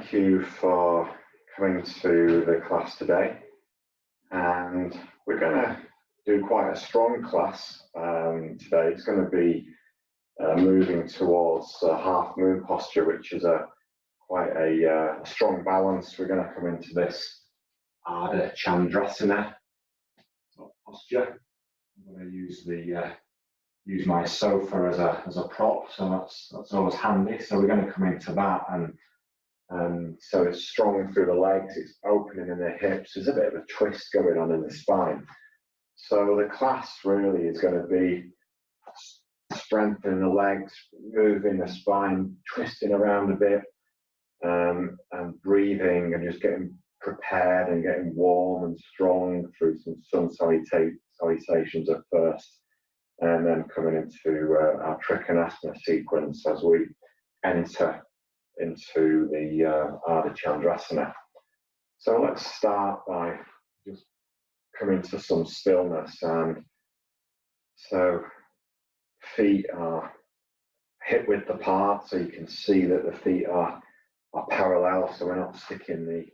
thank you for coming to the class today. And we're going to do quite a strong class today. It's going to be moving towards half moon posture, which is quite a strong balance. We're going to come into this Ardha Chandrasana posture. I'm going to use my sofa as a prop, so that's always handy. So we're going to come into that, and so it's strong through the legs, it's opening in the hips. There's a bit of a twist going on in the spine. So the class really is going to be strengthening the legs, moving the spine, twisting around a bit, and breathing and just getting prepared and getting warm and strong through some sun salutations at first, and then coming into our Trikonasana sequence as we enter into the Ardha Chandrasana. So let's start by just coming to some stillness. And so feet are hip width apart, so you can see that the feet are parallel, so we're not sticking the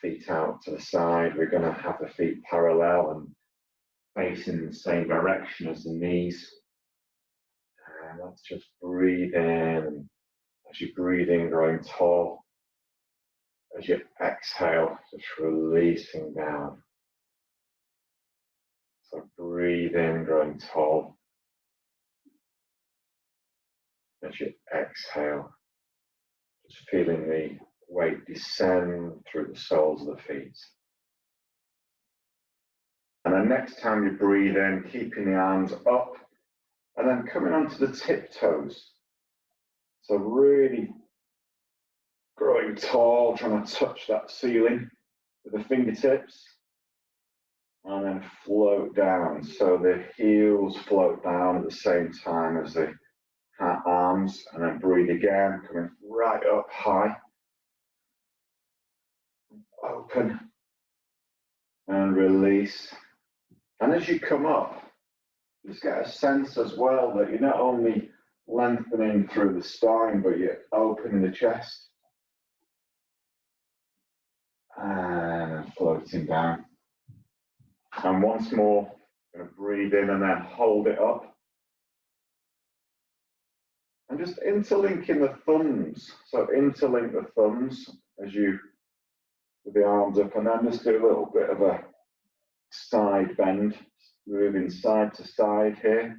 feet out to the side. We're going to have the feet parallel and facing the same direction as the knees. And let's just breathe in. As you breathe in, growing tall. As you exhale, just releasing down. So breathe in, growing tall. As you exhale, just feeling the weight descend through the soles of the feet. And then next time you breathe in, keeping the arms up, and then coming onto the tiptoes. So really growing tall, trying to touch that ceiling with the fingertips, and then float down. So the heels float down at the same time as the arms, and then breathe again, coming right up high. Open and release. And as you come up, just get a sense as well that you're not only lengthening through the spine, but you're opening the chest. And floating down. And once more, going to breathe in and then hold it up. And just interlinking the thumbs. So interlink the thumbs as you, with the arms up, and then just do a little bit of a side bend, moving side to side here.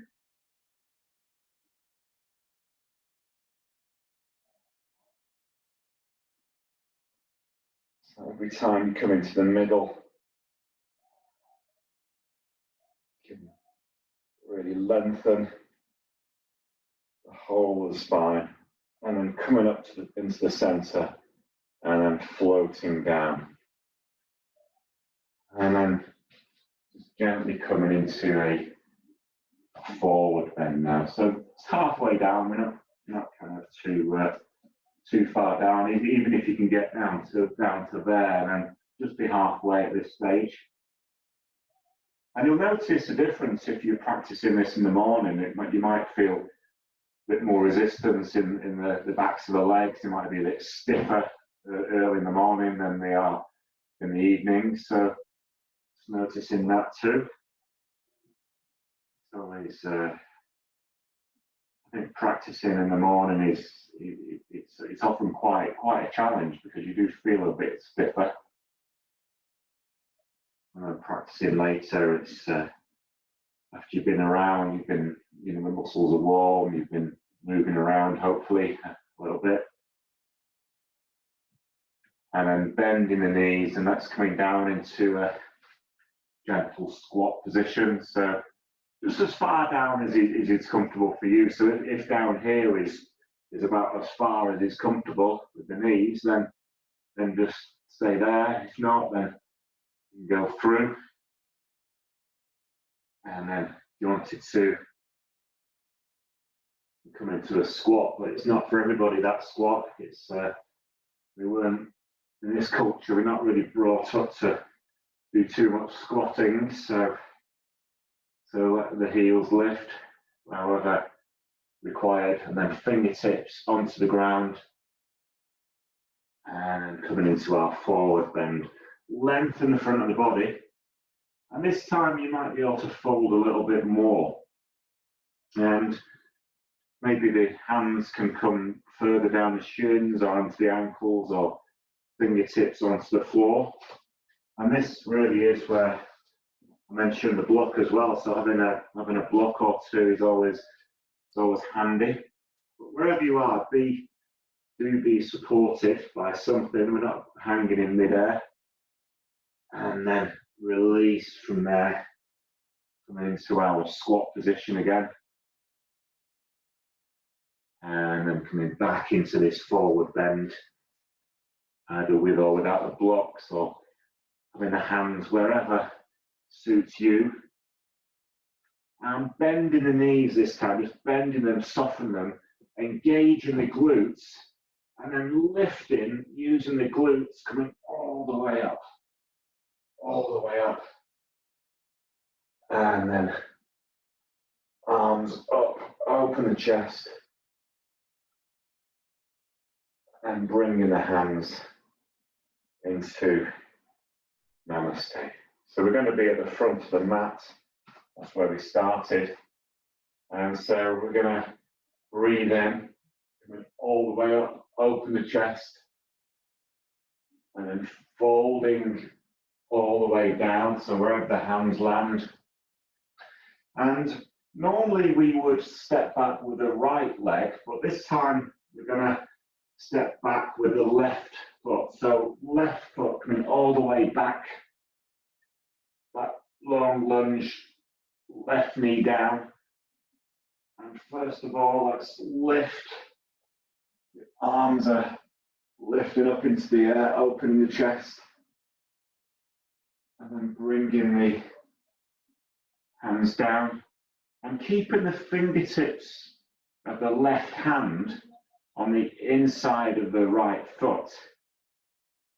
So every time you come into the middle, you can really lengthen the whole of the spine, and then coming up into the center, and then floating down. And then just gently coming into a forward bend now. So it's halfway down, we're not kind of too far down. Even if you can get down to there, then just be halfway at this stage. And you'll notice a difference if you're practicing this in the morning. You might feel a bit more resistance in the backs of the legs. They might be a bit stiffer early in the morning than they are in the evening. So just noticing that too. It's always, I think practicing in the morning it's often quite a challenge, because you do feel a bit stiffer. Practicing later, it's after you've been around, the muscles are warm, you've been moving around hopefully a little bit. And then bending the knees, and that's coming down into a gentle squat position. So just as far down as is comfortable for you. So if down here is about as far as is comfortable with the knees, then just stay there. If not, then you can go through. And then if you wanted to come into a squat, but it's not for everybody, that squat. It's we weren't, in this culture, we're not really brought up to do too much squatting, so let the heels lift however required, and then fingertips onto the ground, And coming into our forward bend. Lengthen the front of the body. And this time you might be able to fold a little bit more. And maybe the hands can come further down the shins or onto the ankles or fingertips onto the floor. And this really is where I mentioned the block as well. So having a block or two is always handy. But wherever you are, do be supported by something. We're not hanging in midair. And then release from there, coming into our squat position again. And then coming back into this forward bend, either with or without the blocks, or having the hands wherever suits you. And bending the knees this time, just bending them, soften them, engaging the glutes, and then lifting, using the glutes, coming all the way up. All the way up. And then arms up, open the chest. And bringing the hands into Namaste. So we're going to be at the front of the mat. That's where we started. And so we're going to breathe in, coming all the way up, open the chest, and then folding all the way down, so wherever the hands land. And normally we would step back with the right leg, but this time we're going to step back with the left foot. So left foot coming all the way back, that long lunge, left knee down. And first of all, let's lift. The arms are lifted up into the air, opening the chest. And then bringing the hands down. And keeping the fingertips of the left hand on the inside of the right foot.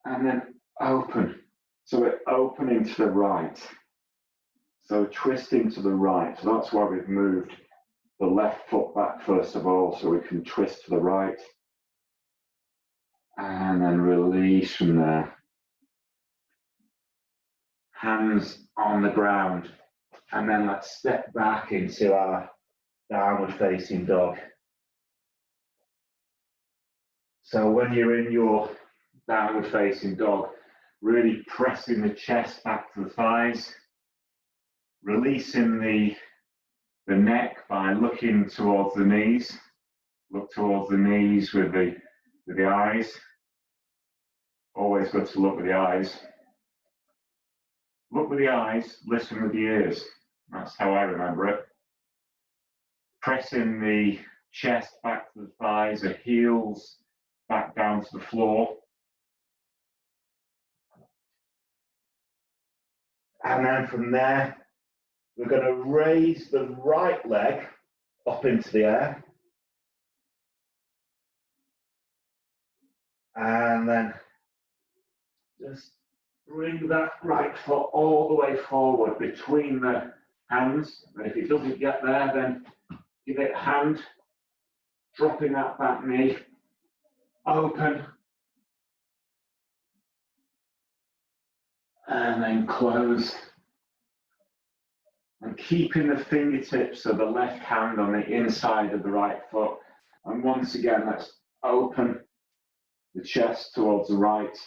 And then open. So we're opening to the right. So twisting to the right. So that's why we've moved the left foot back first of all, so we can twist to the right. And then release from there. Hands on the ground. And then let's step back into our downward facing dog. So when you're in your downward facing dog, really pressing the chest back to the thighs, releasing the neck by looking towards the knees. Look towards the knees with the eyes. Always good to look with the eyes. Look with the eyes, listen with the ears. That's how I remember it. Pressing the chest back to the thighs, the heels back down to the floor. And then from there, we're going to raise the right leg up into the air. And then just bring that right foot all the way forward between the hands. And if it doesn't get there, then give it a hand, dropping that back knee, open, and then close. And keeping the fingertips of the left hand on the inside of the right foot. And once again, let's open the chest towards the right.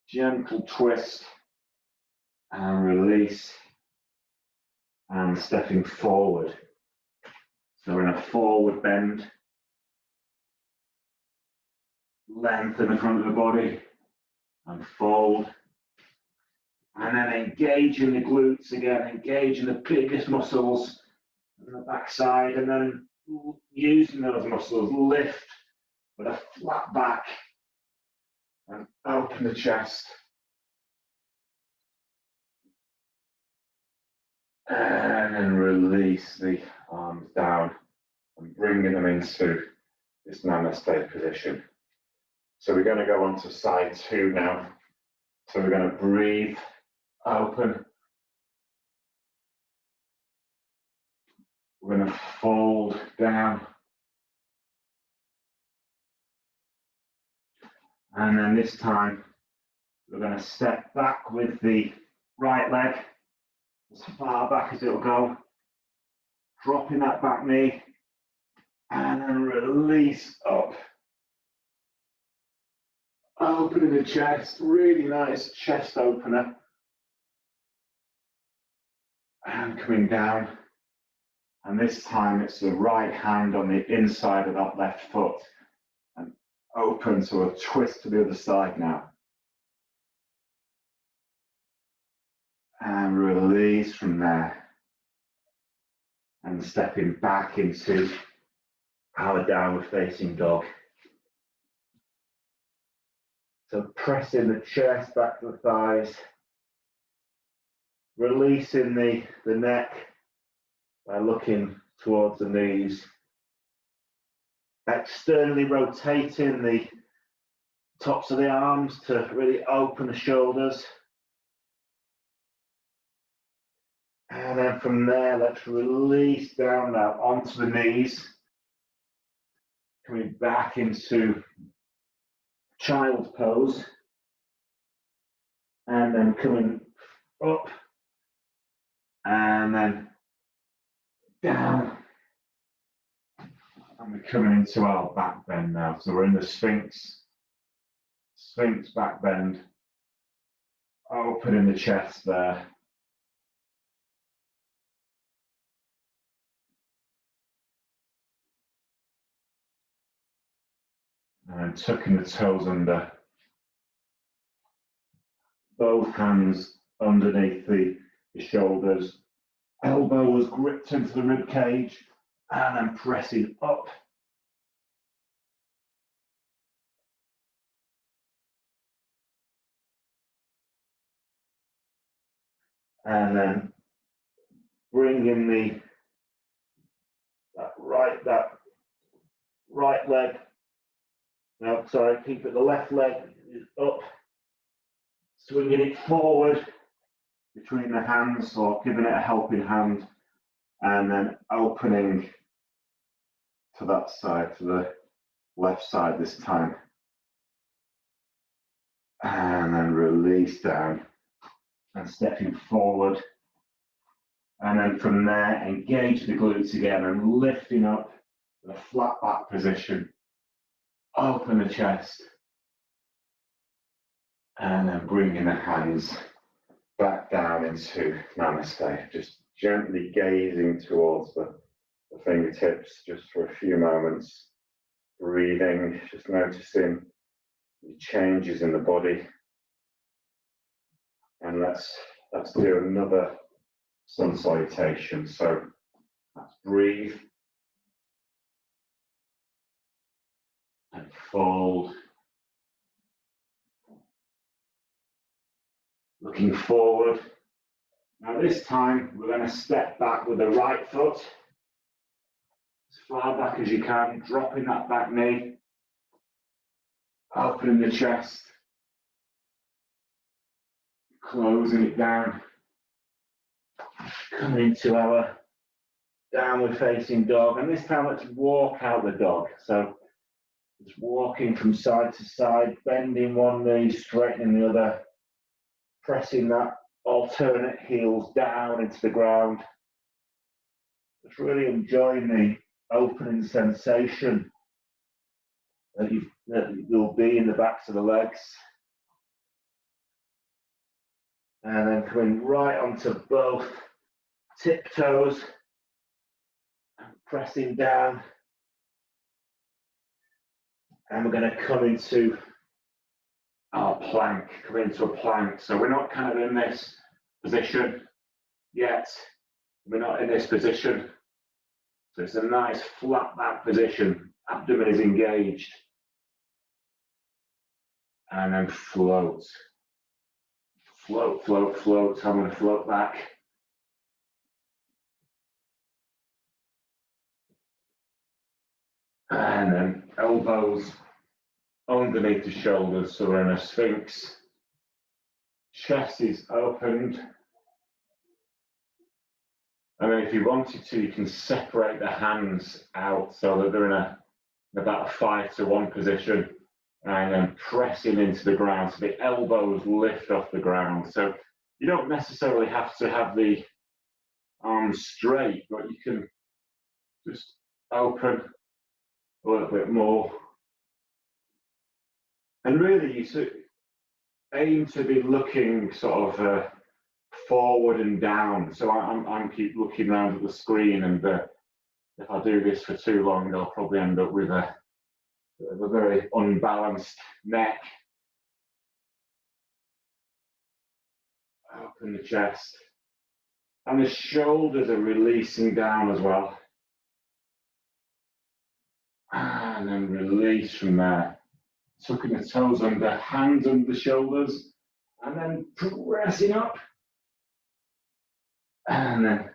Gentle twist and release. And stepping forward. So we're in a forward bend. Lengthen the front of the body. And fold. And then engaging the glutes again, engaging the biggest muscles on the backside, and then using those muscles, lift with a flat back and open the chest. And then release the arms down and bringing them into this Namaste position. So we're going to go on to side two now. So we're going to breathe. Open. We're going to fold down. And then this time, we're going to step back with the right leg as far back as it'll go, dropping that back knee, and then release up. Opening the chest, really nice chest opener. And coming down. And this time it's the right hand on the inside of that left foot. And open to a twist to the other side now. And release from there. And stepping back into our downward facing dog. So pressing the chest back to the thighs. Releasing the neck by looking towards the knees. Externally rotating the tops of the arms to really open the shoulders. And then from there, let's release down now onto the knees. Coming back into child's pose. And then coming up. And then down. And we're coming into our back bend now. So we're in the Sphinx back bend. Opening the chest there. And tucking the toes under. Both hands underneath the shoulders. Elbows gripped into the rib cage. And then pressing up. And then bringing that right leg. No, sorry, keep it. The left leg is up. Swinging it forward between the hands, or giving it a helping hand, and then opening to that side, to the left side this time. And then release down and stepping forward. And then from there, engage the glutes again and lifting up with a flat back position. Open the chest. And then bringing the hands back down into Namaste. Just gently gazing towards the fingertips just for a few moments. Breathing, just noticing the changes in the body. And let's do another sun salutation. So let's breathe and fold. Looking forward. Now this time we're going to step back with the right foot as far back as you can, dropping that back knee, opening the chest, closing it down, coming into our downward facing dog, and this time let's walk out the dog. So just walking from side to side, bending one knee, straightening the other, pressing that alternate heels down into the ground. Just really enjoying the opening sensation that you'll be in the backs of the legs. And then coming right onto both tiptoes, and pressing down. And we're going to come into our plank, come into a plank. So we're not kind of in this position yet. We're not in this position. So it's a nice flat back position. Abdomen is engaged. And then float. Float, float, float. I'm going to float back. And then elbows underneath the shoulders, so we're in a Sphinx. Chest is opened. And then if you wanted to, you can separate the hands out so that they're in about a 5-to-1 position. and then pressing into the ground so the elbows lift off the ground. So you don't necessarily have to have the arms straight, but you can just open a little bit more. And really, you aim to be looking sort of forward and down. So I'm keep looking around at the screen, and if I do this for too long, I'll probably end up with a very unbalanced neck. Open the chest. And the shoulders are releasing down as well. And then release from there. Tucking the toes under, hands under the shoulders, and then pressing up. And then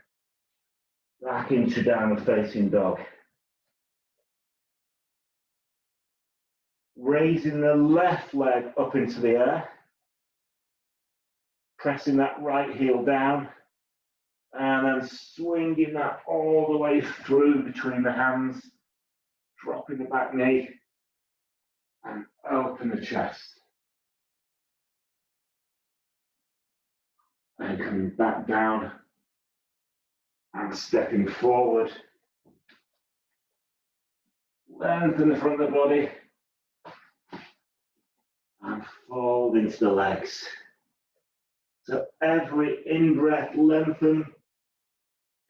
back into downward facing dog. Raising the left leg up into the air. Pressing that right heel down. And then swinging that all the way through between the hands. Dropping the back knee. And open the chest. And coming back down. And stepping forward. Lengthen the front of the body. And fold into the legs. So every in-breath lengthen.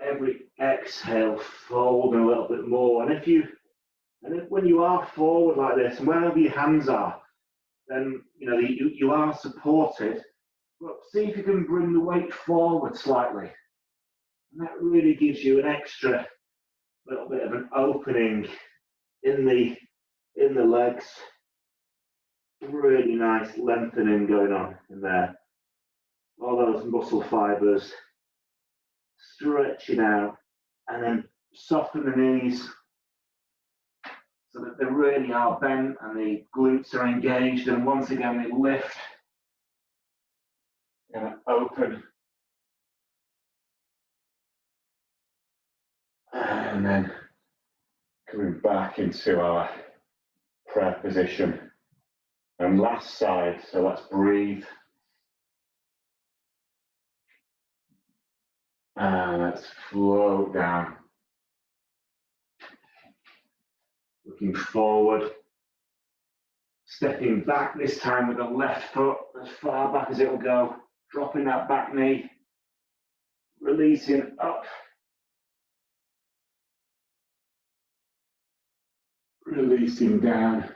Every exhale fold a little bit more. And when you are forward like this, and wherever your hands are, then you are supported. But see if you can bring the weight forward slightly. And that really gives you an extra little bit of an opening in the legs. Really nice lengthening going on in there. All those muscle fibers stretching out, and then soften the knees so that they really are bent and the glutes are engaged, and once again they lift and open, and then coming back into our prayer position. And last side, so let's breathe. And let's float down. Looking forward. Stepping back this time with the left foot as far back as it will go. Dropping that back knee. Releasing up. Releasing down.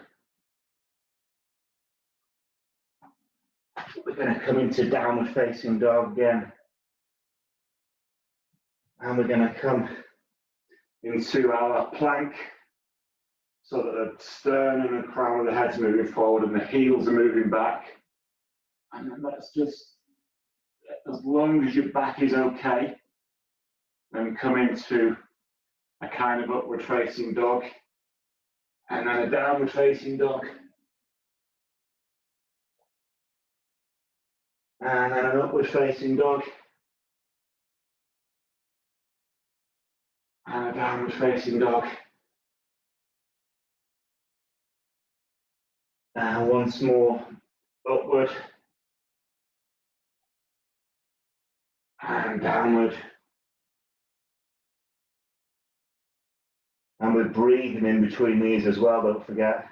We're going to come into downward facing dog again. And we're going to come into our plank so that the sternum and the crown of the head's moving forward and the heels are moving back. And then let's just, as long as your back is okay, then come into a kind of upward facing dog and then a downward facing dog. And then an upward facing dog. And a downward facing dog. And once more, upward. And downward. And we're breathing in between these as well, don't forget.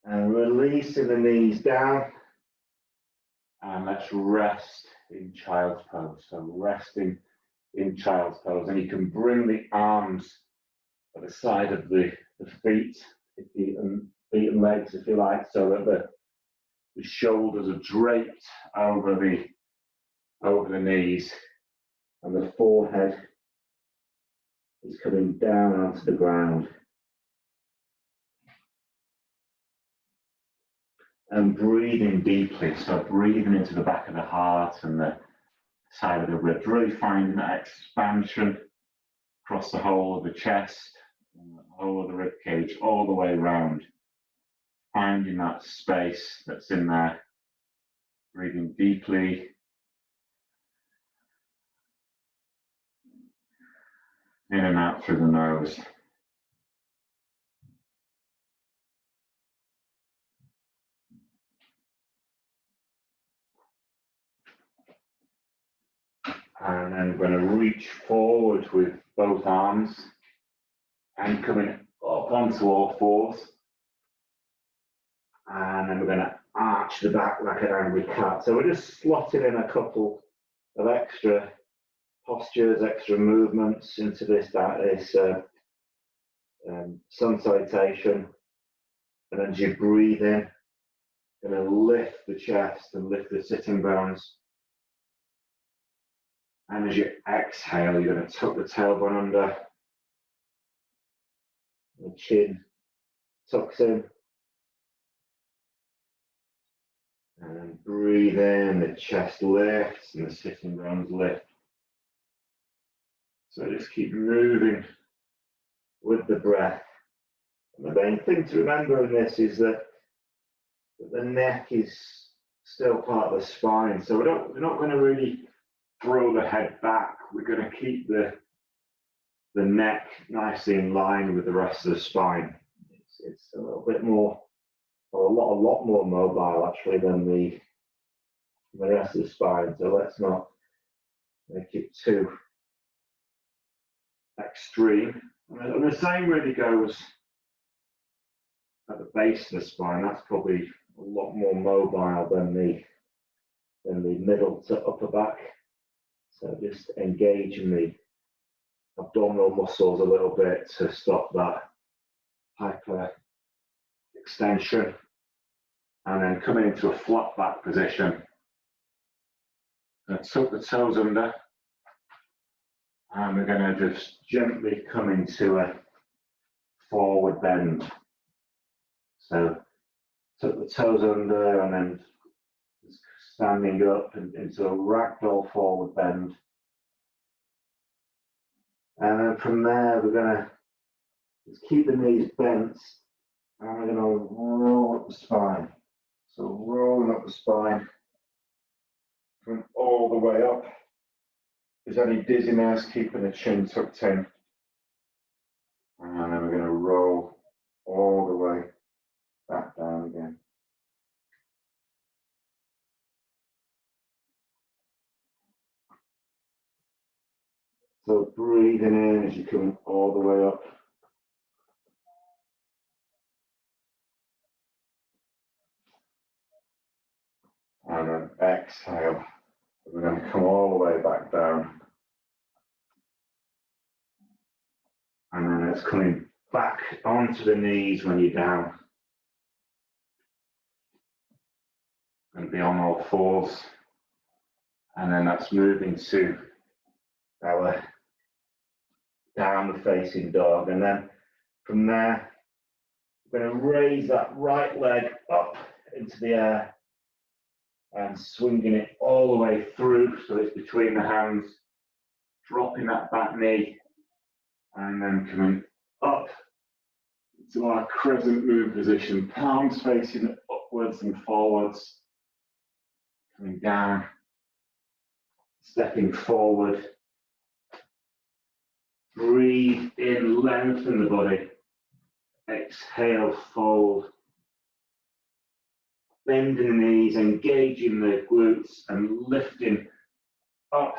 And releasing the knees down. And let's rest in child's pose. So resting in child's pose. And you can bring the arms at the side of the feet and legs, if you like, so that the shoulders are draped over the knees, and the forehead is coming down onto the ground. And breathing deeply, so breathing into the back of the heart and the side of the ribs, really finding that expansion across the whole of the chest, and the whole of the rib cage, all the way around. Finding that space that's in there, breathing deeply. In and out through the nose. And then we're going to reach forward with both arms and coming up onto all fours. And then we're going to arch the back like an angry cat. So we're just slotting in a couple of extra postures, extra movements into this sun salutation. And then as you breathe in, you're going to lift the chest and lift the sitting bones. And as you exhale, you're going to tuck the tailbone under. The chin tucks in. And then breathe in, the chest lifts and the sitting bones lift. So just keep moving with the breath. And the main thing to remember in this is that the neck is still part of the spine. So we're not going to really throw the head back. We're going to keep the neck nicely in line with the rest of the spine. It's a little bit more, or a lot more mobile actually than the rest of the spine. So let's not make it too extreme. And the same really goes at the base of the spine. That's probably a lot more mobile than the middle to upper back. So just engaging the abdominal muscles a little bit to stop that hyper extension. And then coming into a flat back position. Tuck the toes under. And we're going to just gently come into a forward bend. So tuck the toes under and then just standing up into a ragdoll forward bend. And then from there, we're going to just keep the knees bent and we're going to roll up the spine. So rolling up the spine, coming all the way up. If there's any dizziness, keeping the chin tucked in. And then we're going to roll all the way back down again. So breathing in as you come all the way up. And then exhale. We're going to come all the way back down. And then it's coming back onto the knees when you're down. Going to be on all fours. And then that's moving to our downward facing dog. And then from there, we're going to raise that right leg up into the air and swinging it all the way through so it's between the hands, dropping that back knee, and then coming up to our crescent moon position, palms facing upwards and forwards, coming down, stepping forward. Breathe in, lengthen the body. Exhale, fold. Bending the knees, engaging the glutes and lifting up.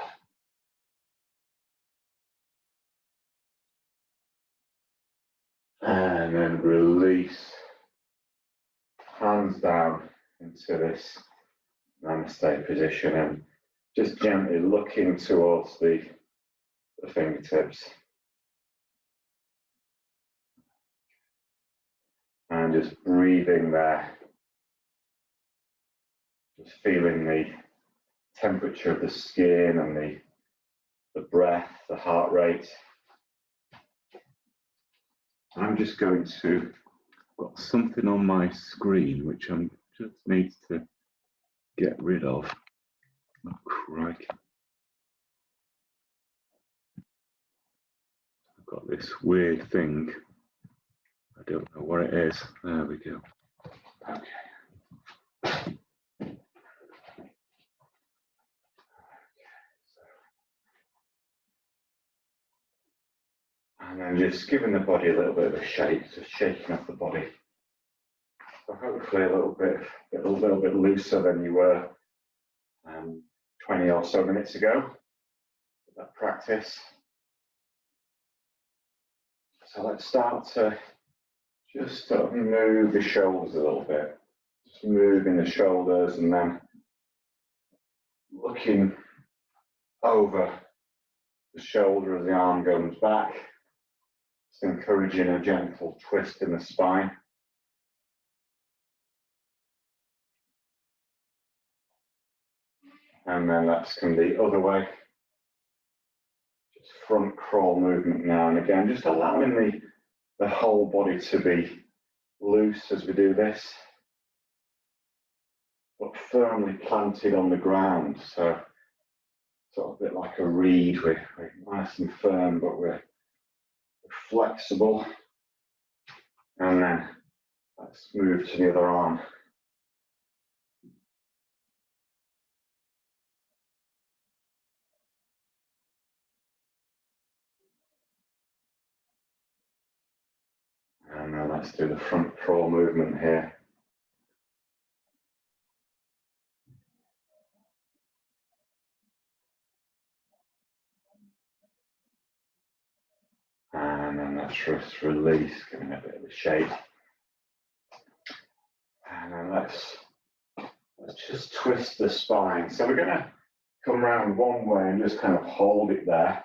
And then release. Hands down into this namaste position and just gently looking towards the fingertips. And just breathing there. Just feeling the temperature of the skin and the breath, the heart rate. I'm just going to got something on my screen which I'm just needs to get rid of. Oh, crikey. I've got this weird thing. I don't know what it is. There we go. Okay. And then just giving the body a little bit of a shake, just shaking up the body. So hopefully a little bit looser than you were 20 or so minutes ago. that practice. So let's start to just sort of move the shoulders a little bit. Just moving the shoulders and then looking over the shoulder as the arm goes back. Just encouraging a gentle twist in the spine. And then let's come the other way. Just front crawl movement now and again, just allowing the whole body to be loose as we do this, but firmly planted on the ground. So sort of a bit like a reed, we're nice and firm, but we're flexible. And then let's move to the other arm. And then let's do the front crawl movement here. And then let's just release, giving it a bit of a shake. And then let's just twist the spine. So we're going to come around one way and just kind of hold it there.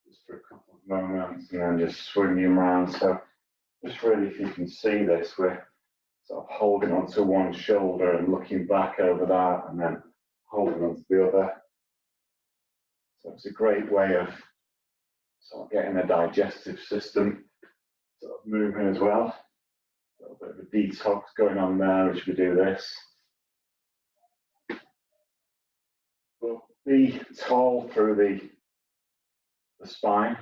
Just for a couple of moments, and then just swinging around. So just really, if you can see this, we're sort of holding onto one shoulder and looking back over that, and then holding onto the other. So it's a great way of sort of getting the digestive system sort of moving as well. A little bit of a detox going on there as we do this. But be tall through the spine.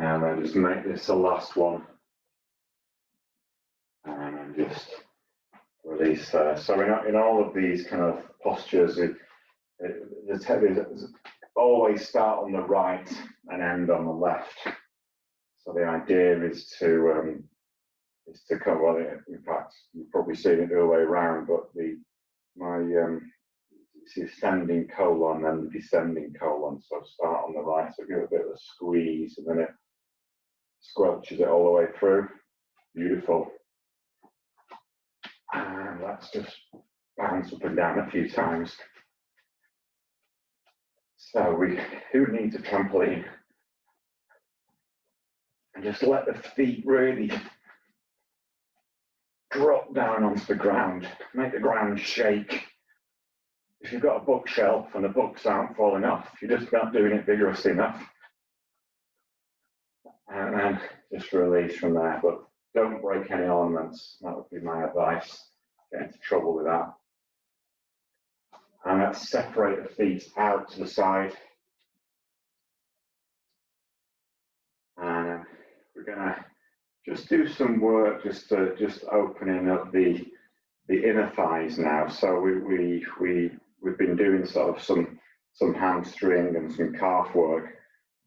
And then just make this the last one. And then just release there. So in all of these kind of postures, the always start on the right and end on the left. So the idea is to come, well, in fact, you've probably seen it the other way around, but see ascending colon and the descending colon. So start on the right, so give it a bit of a squeeze, and then it squelches it all the way through. Beautiful. And let's just bounce up and down a few times. So who needs a trampoline? And just let the feet really drop down onto the ground, make the ground shake. If you've got a bookshelf and the books aren't falling off, you're just not doing it vigorously enough. And then just release from there, but don't break any ornaments. That would be my advice. Get into trouble with that. And let's separate the feet out to the side. And we're gonna just do some work, just opening up the inner thighs now. So we've been doing sort of some hamstring and some calf work.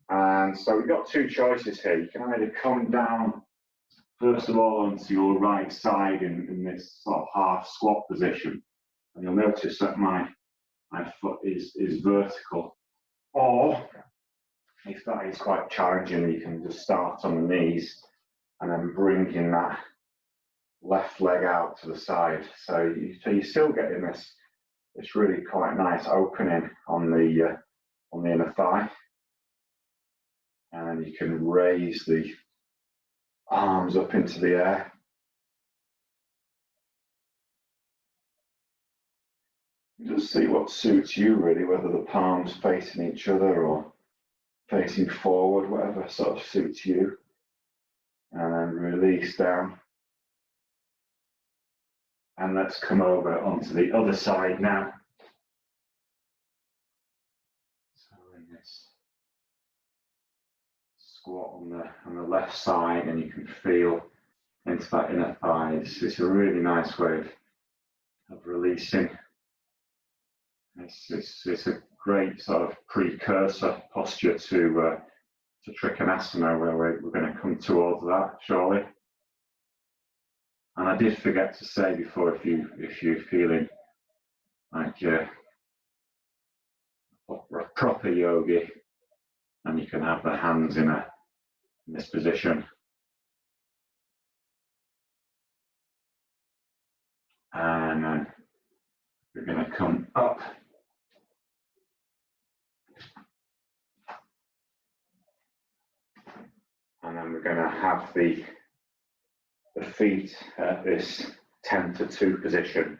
And so we've got two choices here. You can either come down, first of all, onto your right side in this sort of half squat position. And you'll notice that my foot is vertical. Or, if that is quite challenging, you can just start on the knees and then bringing that left leg out to the side. So you're still getting this really quite nice opening on the inner thigh. And you can raise the arms up into the air. Just see what suits you really, whether the palms facing each other or facing forward, whatever sort of suits you. And then release down. And let's come over onto the other side now. So in this squat on the left side, and you can feel into that inner thigh. It's a really nice way of releasing. It's a great sort of precursor posture to Trikonasana, where we're going to come towards that shortly. And I did forget to say before, if you're feeling like you're a proper yogi, and you can have the hands in this position. And then we're going to come up. And then we're going to have the feet at this 10 to 2 position.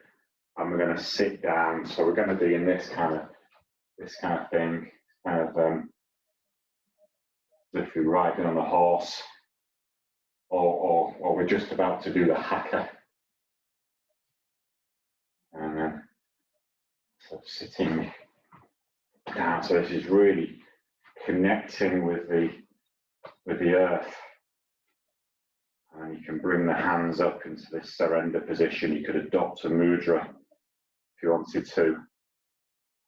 And we're going to sit down. So we're going to be in this kind of thing, kind of as if we're riding on a horse, or we're just about to do the Hatha. And then so sitting down. So this is really connecting with the earth. And you can bring the hands up into this surrender position. You could adopt a mudra if you wanted to.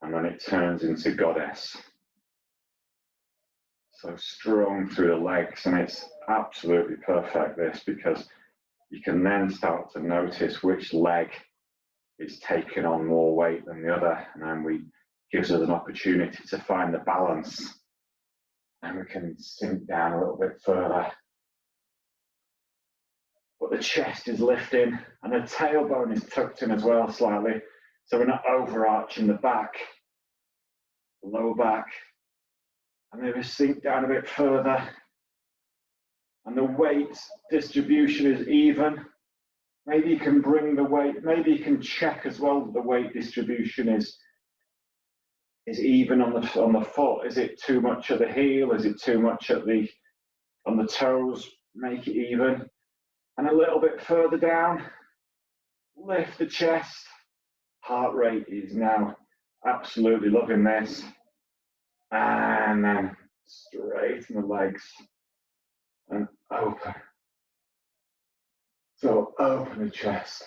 And then it turns into goddess. So strong through the legs, and it's absolutely perfect, this, because you can then start to notice which leg is taking on more weight than the other, and then gives us an opportunity to find the balance, and we can sink down a little bit further. But the chest is lifting, and the tailbone is tucked in as well slightly, so we're not overarching the back, the low back, and then we sink down a bit further, and the weight distribution is even. Maybe you can bring the weight, maybe you can check as well that the weight distribution is even on the foot. Is it too much at the heel? Is it too much on the toes? Make it even. And a little bit further down, lift the chest. Heart rate is now absolutely loving this. And then straighten the legs and open. So open the chest.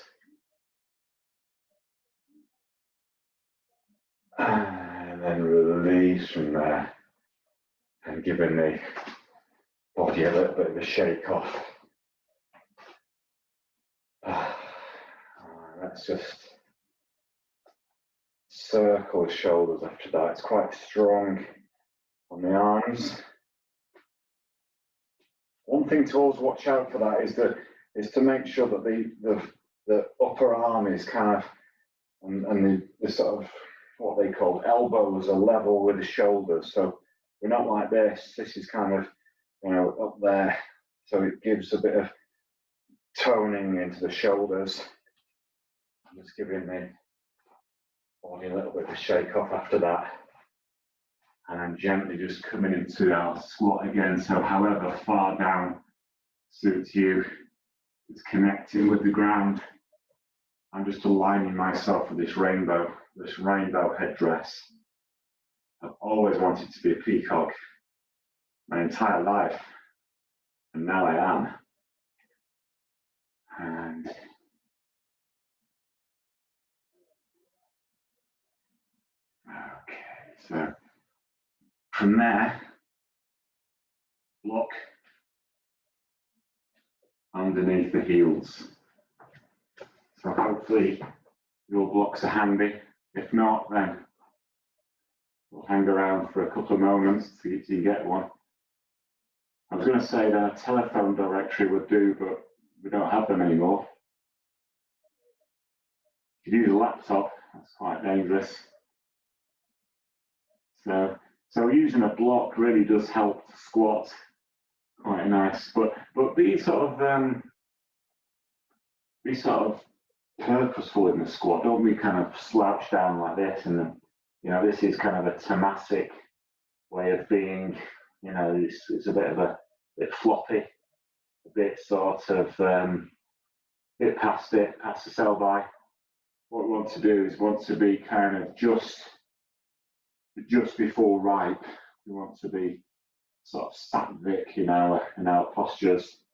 And then release from there. And giving the body a little bit of a shake off. Let's just circle the shoulders after that. It's quite strong on the arms. One thing to always watch out for that is to make sure that the upper arm is kind of, and the sort of what they call elbows are level with the shoulders. So we're not like this. This is kind of, up there. So it gives a bit of toning into the shoulders. I'm just giving the body a little bit of a shake off after that. And then gently just coming into our squat again. So however far down suits you, it's connecting with the ground. I'm just aligning myself with this rainbow headdress. I've always wanted to be a peacock my entire life, and now I am. And okay, so from there, block underneath the heels. So hopefully your blocks are handy. If not, then we'll hang around for a couple of moments till you get one. I was going to say that a telephone directory would do, but we don't have them anymore. You could use a laptop, that's quite dangerous. So using a block really does help to squat quite nice. But be sort of purposeful in the squat. Don't be kind of slouched down like this, and then this is kind of a tamasic way of being. It's a bit floppy, a bit sort of bit past the sell by. What we want to do is be kind of just before ripe. We want to be sort of sattvic in our postures,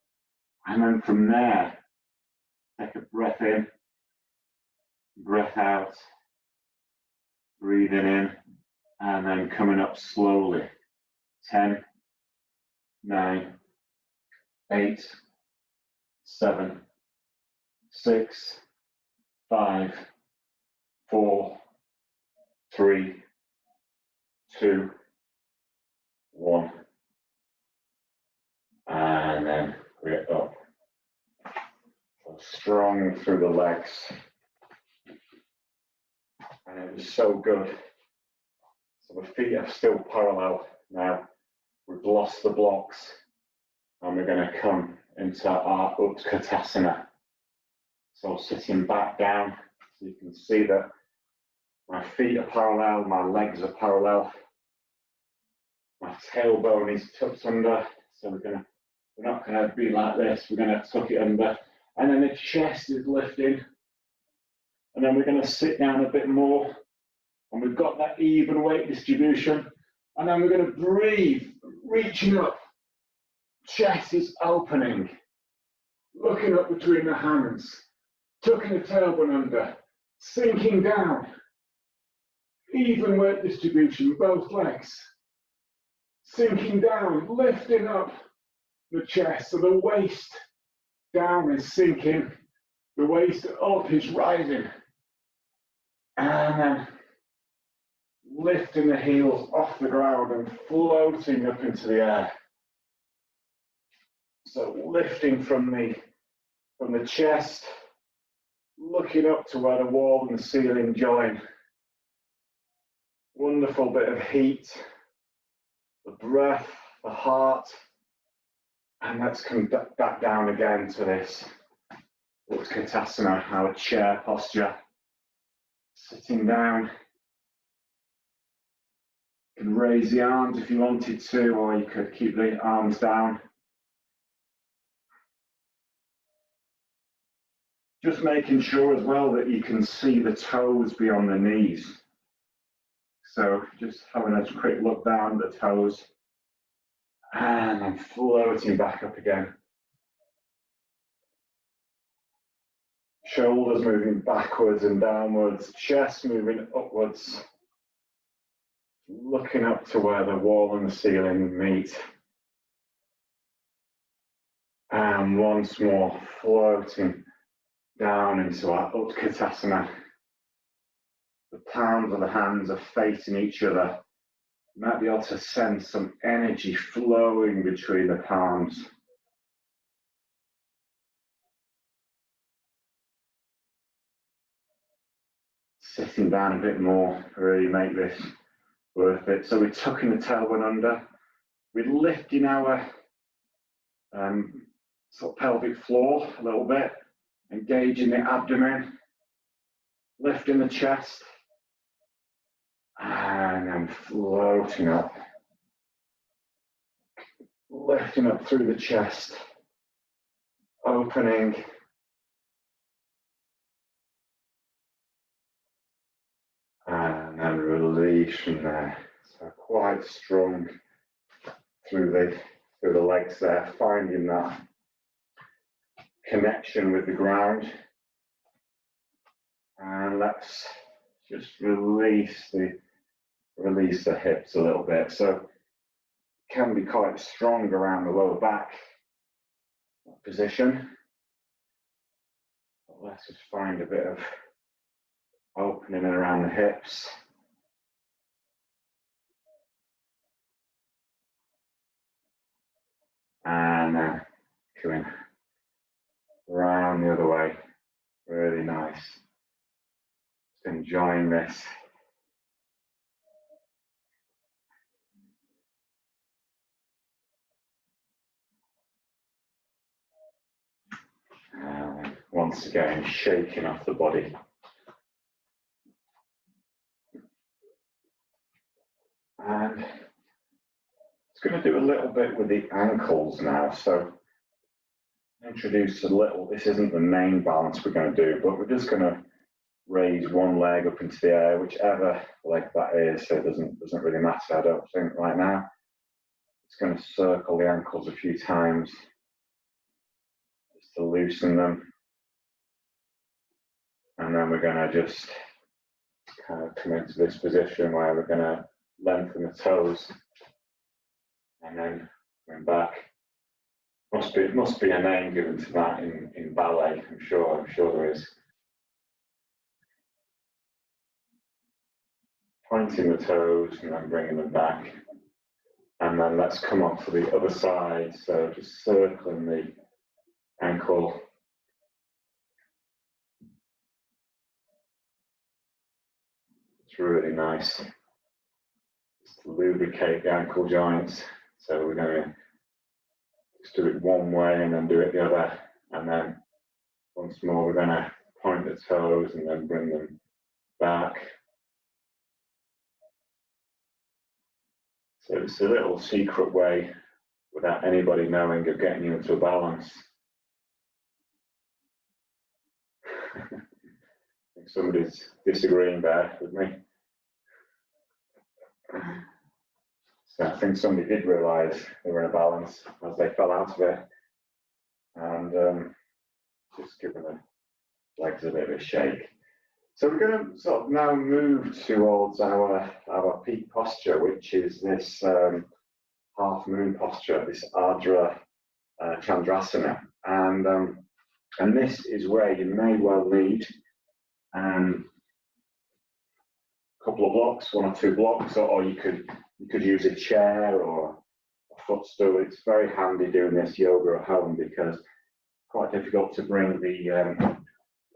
and then from there, take a breath in breath out, breathing in, and then coming up slowly. 10, 9, 8, 7, 6, 5, 4, 3, 2, 1. And then we're up. So strong through the legs. And it was so good. So the feet are still parallel now. We've lost the blocks. And we're going to come into our Utkatasana. So sitting back down, so you can see that my feet are parallel, my legs are parallel. My tailbone is tucked under, so we're not going to be like this, we're going to tuck it under. And then the chest is lifting. And then we're going to sit down a bit more. And we've got that even weight distribution. And then we're going to breathe, reaching up. Chest is opening. Looking up between the hands. Tucking the tailbone under. Sinking down. Even weight distribution, both legs. Sinking down, lifting up the chest. So the waist down is sinking. The waist up is rising. And then lifting the heels off the ground and floating up into the air. So lifting from the chest, looking up to where the wall and the ceiling join. Wonderful bit of heat, the breath, the heart. And let's come back down again to this Utkatasana, our chair posture. Sitting down. You can raise the arms if you wanted to, or you could keep the arms down. Just making sure as well that you can see the toes beyond the knees. So just having a quick look down at the toes. And I'm floating back up again. Shoulders moving backwards and downwards, chest moving upwards. Looking up to where the wall and the ceiling meet. And once more, floating down into our Utkatasana. The palms of the hands are facing each other. You might be able to sense some energy flowing between the palms. Sitting down a bit more, really make this worth it. So we're tucking the tailbone under. We're lifting our sort of pelvic floor a little bit, engaging the abdomen, lifting the chest, and then floating up. Lifting up through the chest, opening. And then release from there. So quite strong through the legs there, finding that connection with the ground. And let's just release the hips a little bit. So it can be quite strong around the lower back position. But let's just find a bit of opening around the hips. And then coming around the other way. Really nice. Just enjoying this. And once again, shaking off the body. And it's going to do a little bit with the ankles now. So introduce a little, this isn't the main balance we're going to do, but we're just going to raise one leg up into the air, whichever leg that is. So it doesn't really matter, I don't think, right now. It's going to circle the ankles a few times just to loosen them. And then we're going to just kind of come into this position where we're going to lengthen the toes and then coming back. Must be a name given to that in ballet, I'm sure there is. Pointing the toes and then bringing them back. And then let's come on to the other side. So just circling the ankle. It's really nice. Just to lubricate the ankle joints. So we're going to just do it one way and then do it the other. And then once more, we're going to point the toes and then bring them back. So it's a little secret way, without anybody knowing, of getting you into a balance. I think somebody's disagreeing there with me. So I think somebody did realise they were in a balance as they fell out of it, and just giving the legs a bit of a shake. So we're going to sort of now move towards our peak posture, which is this half moon posture, this Ardra Chandrasana, and this is where you may well need a couple of blocks, 1 or 2 blocks, or you could use a chair or a footstool. It's very handy doing this yoga at home because it's quite difficult to bring the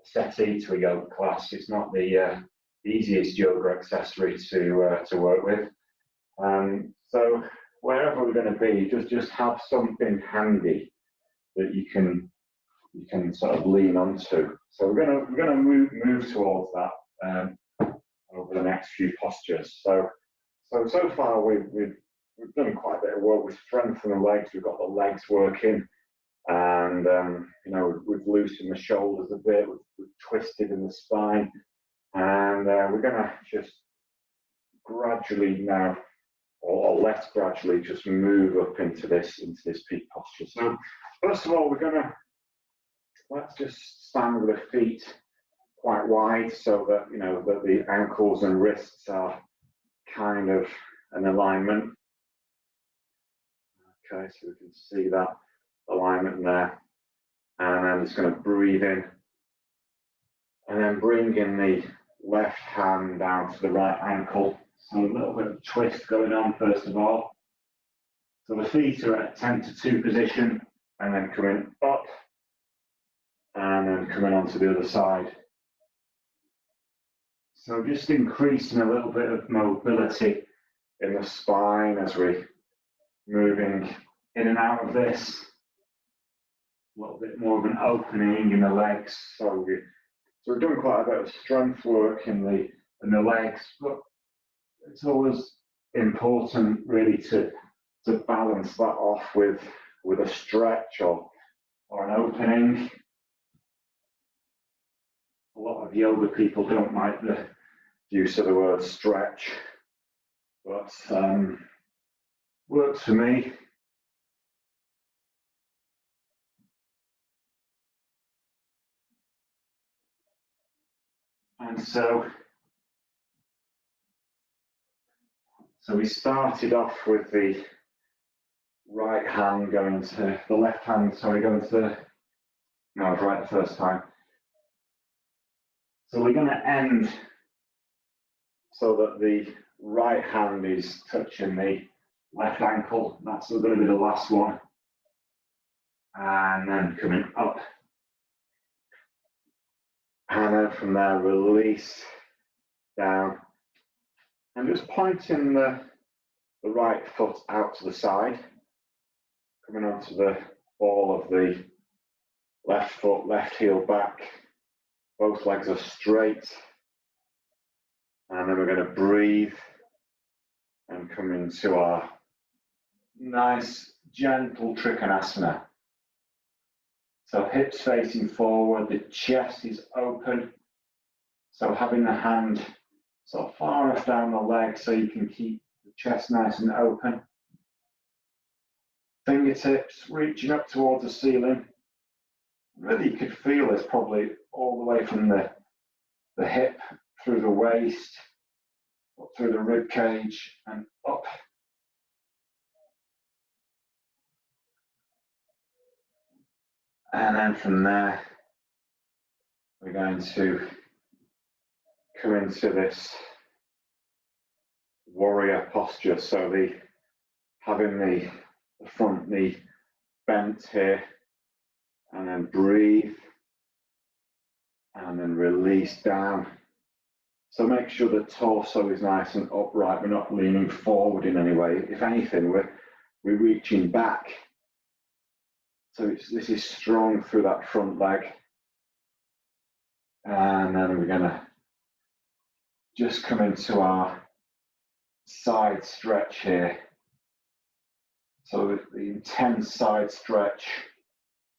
settee to a yoga class. It's not the easiest yoga accessory to work with. So wherever we're going to be, just have something handy that you can sort of lean onto. So we're going to move towards that over the next few postures. So far we've done quite a bit of work. We've strengthened the legs. We've got the legs working, and we've loosened the shoulders a bit. We've twisted in the spine, and we're going to just gradually now, or less gradually, just move up into this peak posture. So first of all, let's just stand with the feet quite wide so that that the ankles and wrists are kind of an alignment. Okay, so we can see that alignment there. And I'm just going to breathe in and then bring in the left hand down to the right ankle. So a little bit of twist going on first of all. So the feet are at 10 to 2 position, and then coming up and then coming onto the other side. So just increasing a little bit of mobility in the spine as we're moving in and out of this. A little bit more of an opening in the legs. So we're doing quite a bit of strength work in the legs, but it's always important really to balance that off with a stretch or an opening. A lot of yoga people don't like the use of the word stretch, but works for me. And so we started off with the right hand going to the left hand, going to no, I was right the first time. So we're going to end so that the right hand is touching the left ankle. That's going to be the last one. And then coming up. And then from there, release down. And just pointing the right foot out to the side. Coming onto the ball of the left foot, left heel back. Both legs are straight. And then we're going to breathe and come into our nice, gentle Trikonasana. So hips facing forward, the chest is open. So having the hand sort of far enough down the leg so you can keep the chest nice and open. Fingertips reaching up towards the ceiling. Really, you could feel this probably all the way from the the hip, through the waist, up through the rib cage and up. And then from there, we're going to come into this warrior posture. So having the front knee bent here, and then breathe, and then release down. So make sure the torso is nice and upright. We're not leaning forward in any way. If anything, we're reaching back. So this is strong through that front leg. And then we're gonna just come into our side stretch here. So the intense side stretch.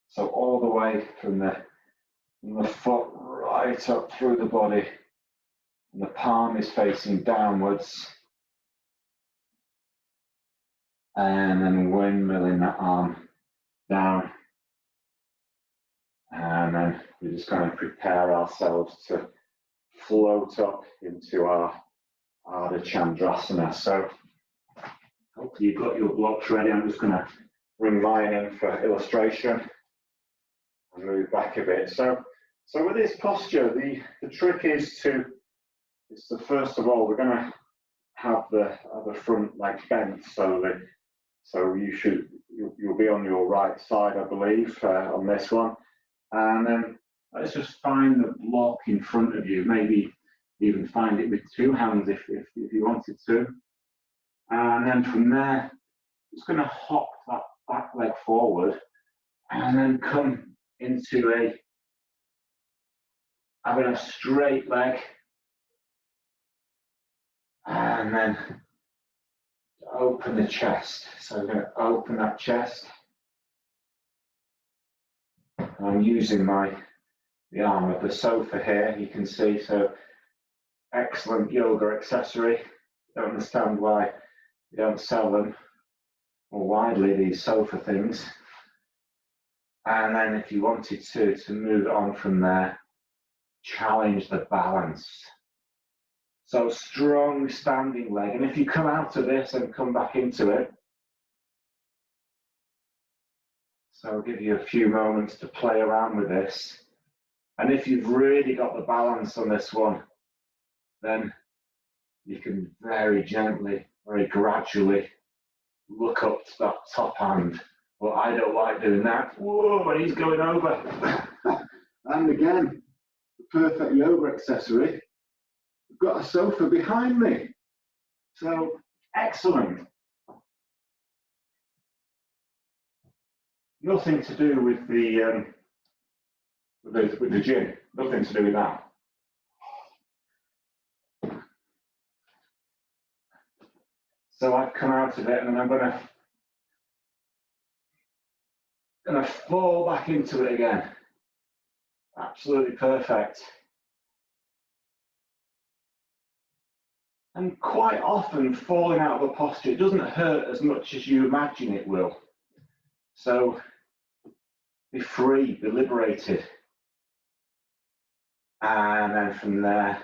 So all the way from the foot right up through the body. And the palm is facing downwards. And then windmilling that arm down. And then we're just going to prepare ourselves to float up into our Ardha Chandrasana. So hopefully you've got your blocks ready. I'm just going to bring mine in for illustration and move back a bit. So with this posture, the trick is to first of all, we're going to have the front leg bent, so you'll be on your right side, I believe, on this one. And then let's just find the block in front of you. Maybe even find it with two hands if you wanted to. And then from there, just going to hop that back leg forward, and then come into having a straight leg. And then open the chest. So we're going to open that chest. I'm using the arm of the sofa here, you can see. So excellent yoga accessory. Don't understand why you don't sell them more widely, these sofa things. And then if you wanted to move on from there, challenge the balance. So strong standing leg. And if you come out of this and come back into it, so I'll give you a few moments to play around with this. And if you've really got the balance on this one, then you can very gently, very gradually look up to that top hand. Well, I don't like doing that. Whoa, he's going over. And again, the perfect yoga accessory. I've got a sofa behind me. So excellent. Nothing to do with the gym. Nothing to do with that. So I've come out of it, and I'm gonna fall back into it again. Absolutely perfect. And quite often, falling out of a posture, it doesn't hurt as much as you imagine it will. So be free, be liberated. And then from there,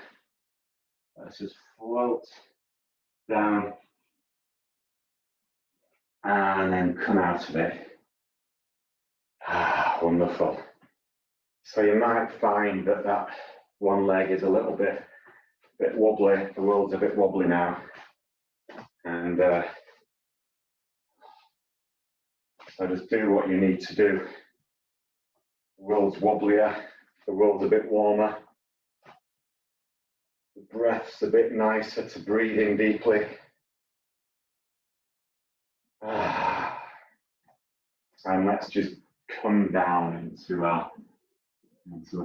let's just float down and then come out of it. Ah, wonderful. So you might find that one leg is a little bit wobbly. The world's a bit wobbly now. And so just do what you need to do. The world's wobblier, the world's a bit warmer. The breath's a bit nicer to breathe in deeply. And let's just come down into a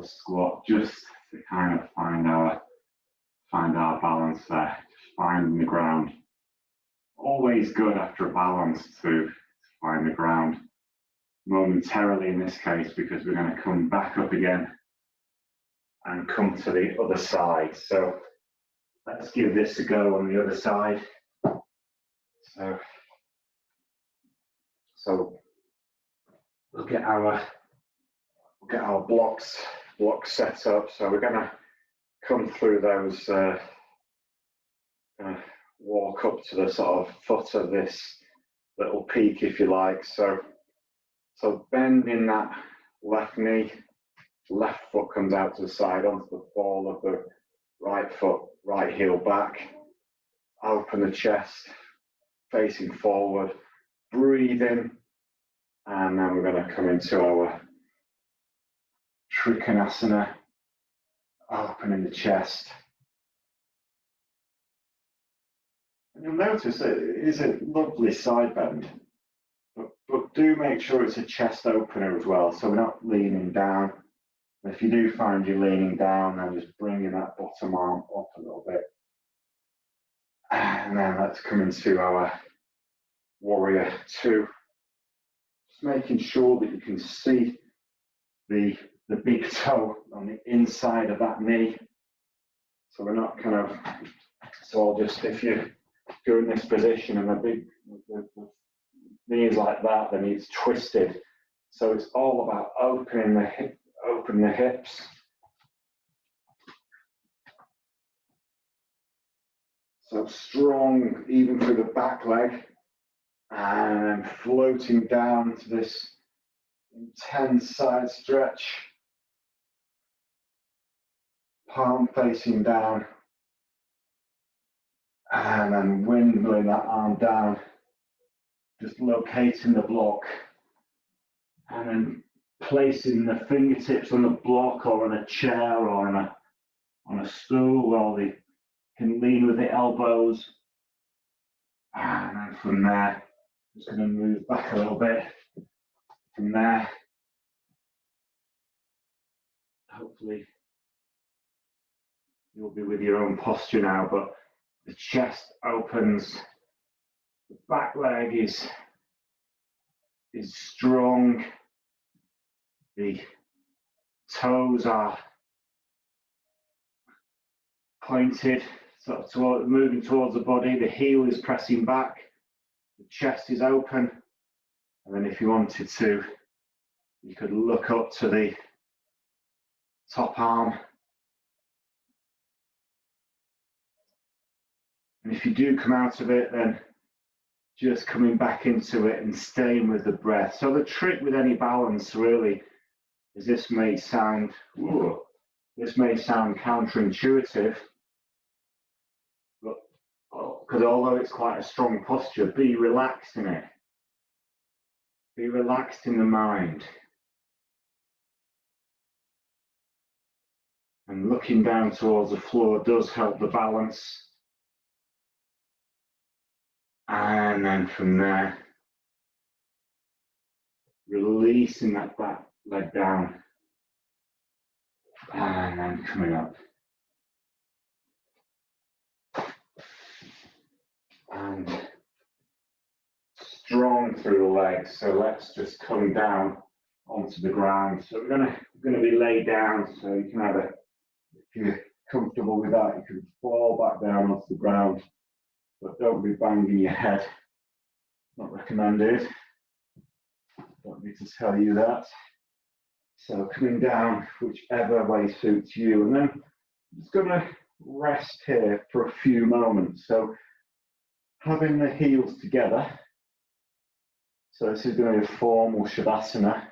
squat, just to kind of find our balance there, just finding the ground. Always good after a balance to find the ground momentarily in this case, because we're going to come back up again and come to the other side. So let's give this a go on the other side. So look at our blocks set up. So we're going to come through those, walk up to the sort of foot of this little peak, if you like. So bending that left knee, left foot comes out to the side onto the ball of the right foot, right heel back. Open the chest, facing forward, breathing, and then we're going to come into our Trikonasana, opening the chest. And you'll notice that it is a lovely side bend, but do make sure it's a chest opener as well, so we're not leaning down. If you do find you're leaning down, then just bringing that bottom arm up a little bit. And then let's come into our warrior two. Just making sure that you can see the big toe on the inside of that knee. So we're not kind of, so just if you're in this position and the knee is like that, then it's twisted. So it's all about opening the hips. So strong, even through the back leg, and then floating down to this intense side stretch. Palm facing down, and then windmilling that arm down, just locating the block, and then placing the fingertips on the block or on a chair or on a stool, or they can lean with the elbows. And then from there, just going to move back a little bit. From there, hopefully you'll be with your own posture now, but the chest opens, the back leg is strong, the toes are pointed, sort of moving towards the body, the heel is pressing back, the chest is open, and then if you wanted to, you could look up to the top arm. And if you do come out of it, then just coming back into it and staying with the breath. So the trick with any balance really is this may sound counterintuitive, but because although it's quite a strong posture, be relaxed in it. Be relaxed in the mind. And looking down towards the floor does help the balance. And then from there, releasing that back leg down. And then coming up. And strong through the legs. So let's just come down onto the ground. So we're gonna be laid down. So you can either, if you're comfortable with that, you can fall back down onto the ground, but don't be banging your head. Not recommended. Don't need to tell you that. So coming down, whichever way suits you, and then I'm just gonna rest here for a few moments. So having the heels together. So this is going to be a formal Shavasana,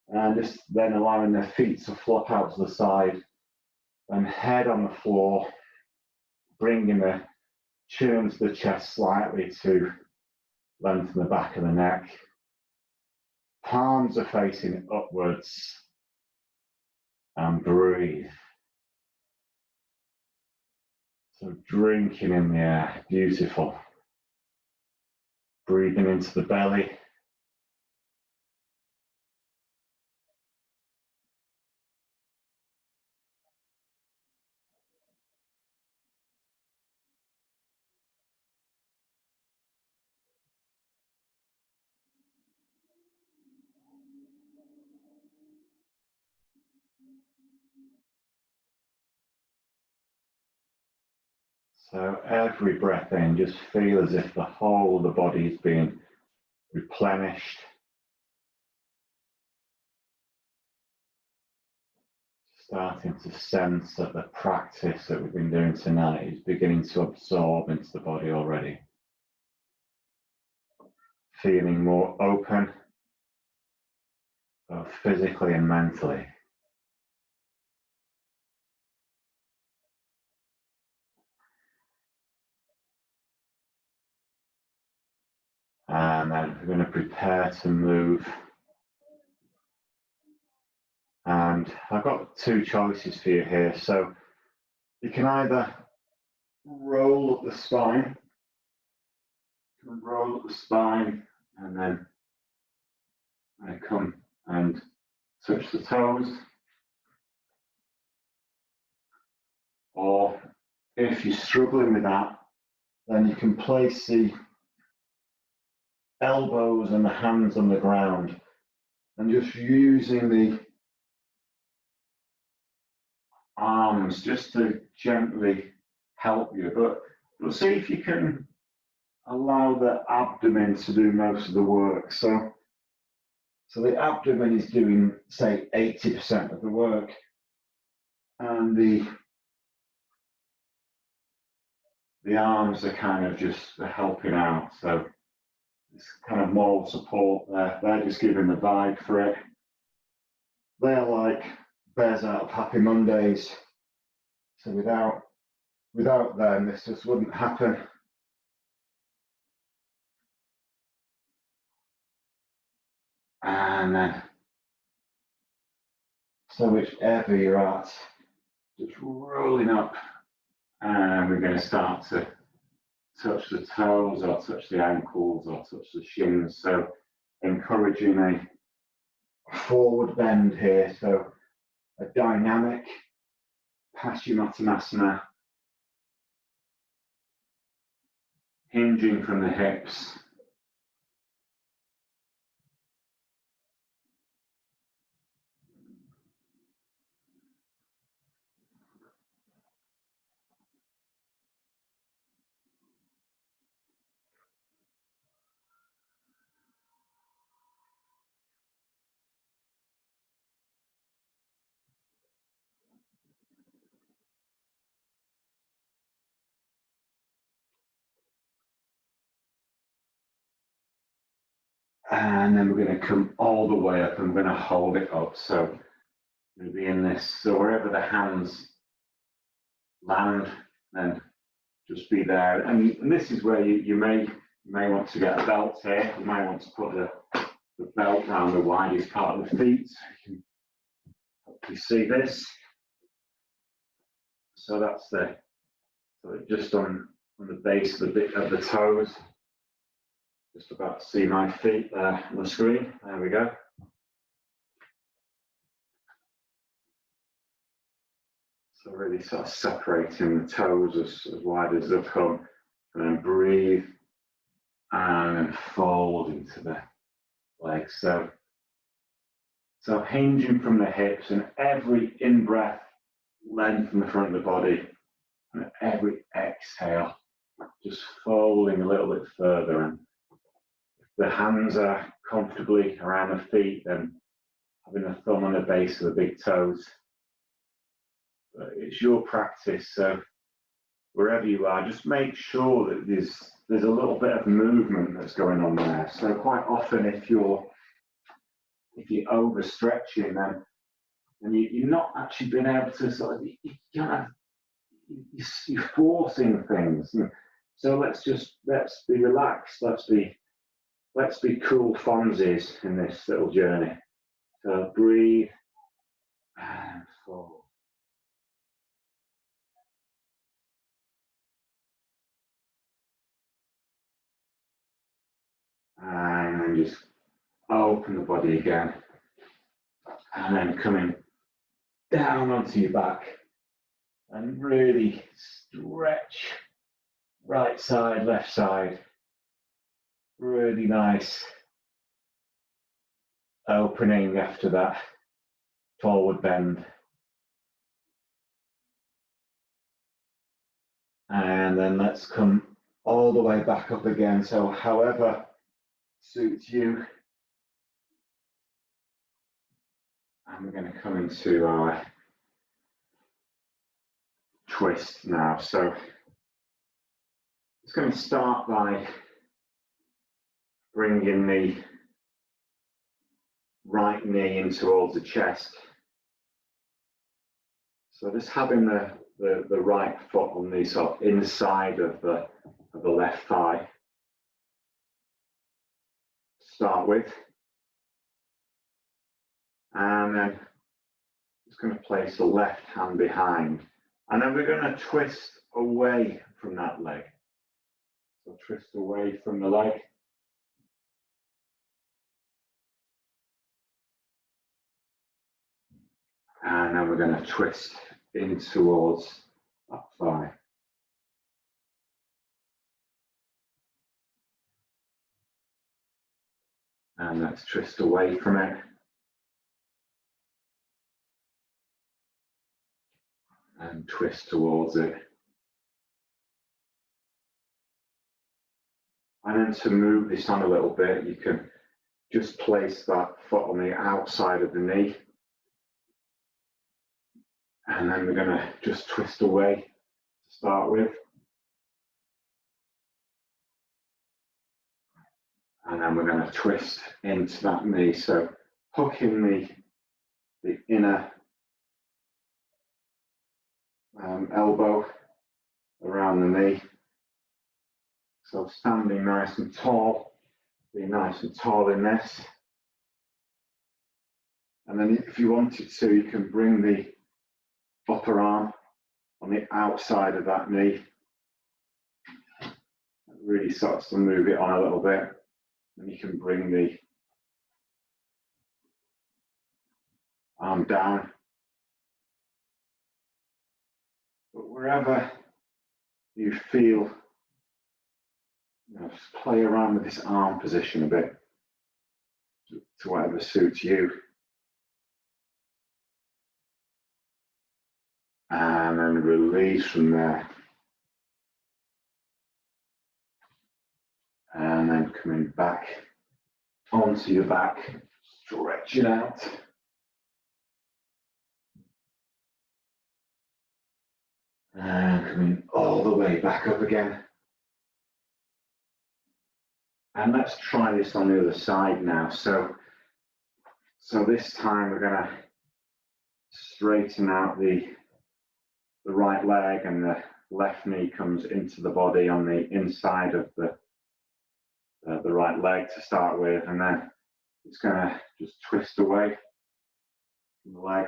and just then allowing the feet to flop out to the side, and head on the floor, bringing the chin to the chest slightly to lengthen the back of the neck. Palms are facing upwards, and breathe. So drinking in the air, beautiful. Breathing into the belly. So every breath in, just feel as if the whole of the body is being replenished. starting to sense that the practice that we've been doing tonight is beginning to absorb into the body already. Feeling more open, both physically and mentally. And then we're going to prepare to move. And I've got two choices for you here. So you can either roll up the spine, and then I come and touch the toes. Or if you're struggling with that, then you can place the elbows and the hands on the ground and just using the arms just to gently help you. But we'll see if you can allow the abdomen to do most of the work. So the abdomen is doing, say, 80% of the work, and the arms are kind of just helping out. So it's kind of moral support there. They're just giving the vibe for it. They're like bears out of Happy Mondays. So without them, this just wouldn't happen. And then, so whichever you're at, just rolling up, and we're going to start to touch the toes or touch the ankles or touch the shins. So encouraging a forward bend here. So a dynamic Paschimottanasana, hinging from the hips. And then we're going to come all the way up and we're going to hold it up. So we'll be in this. So wherever the hands land, then just be there. And this is where you may want to get a belt here. You might want to put the belt around the widest part of the feet. So you can hopefully see this. So that's just on the base of the toes. Just about to see my feet there on the screen. There we go. So really sort of separating the toes as wide as they'll come, and then breathe and then fold into the legs. So hinging from the hips, and every in-breath lengthen the front of the body, and every exhale just folding a little bit further. And if the hands are comfortably around the feet, then having a thumb on the base of the big toes. But it's your practice, so wherever you are, just make sure that there's a little bit of movement that's going on there. So quite often, if you're overstretching, then you're not actually being able to sort of you're forcing things. So let's be relaxed. Let's be cool Fonzies in this little journey. So breathe and fold. And then just open the body again. And then coming down onto your back and really stretch right side, left side. Really nice opening after that forward bend. And then let's come all the way back up again. So however suits you. And we're going to come into our twist now. So it's going to start by bringing the right knee in towards the chest. So just having the right foot on the sort of inside of the left thigh to start with. And then just going to place the left hand behind. And then we're going to twist away from that leg. So twist away from the leg. And then we're going to twist in towards that thigh. And let's twist away from it. And twist towards it. And then to move this on a little bit, you can just place that foot on the outside of the knee. And then we're going to just twist away to start with. And then we're going to twist into that knee. So hooking the inner elbow around the knee. So standing nice and tall, be nice and tall in this. And then if you wanted to, you can bring the upper arm on the outside of that knee. It really starts to move it on a little bit. And you can bring the arm down. But wherever you feel, just play around with this arm position a bit to whatever suits you. And then release from there. And then coming back onto your back, stretch it out. And coming all the way back up again. And let's try this on the other side now. So this time we're going to straighten out the right leg, and the left knee comes into the body on the inside of the right leg to start with, and then it's going to just twist away from the leg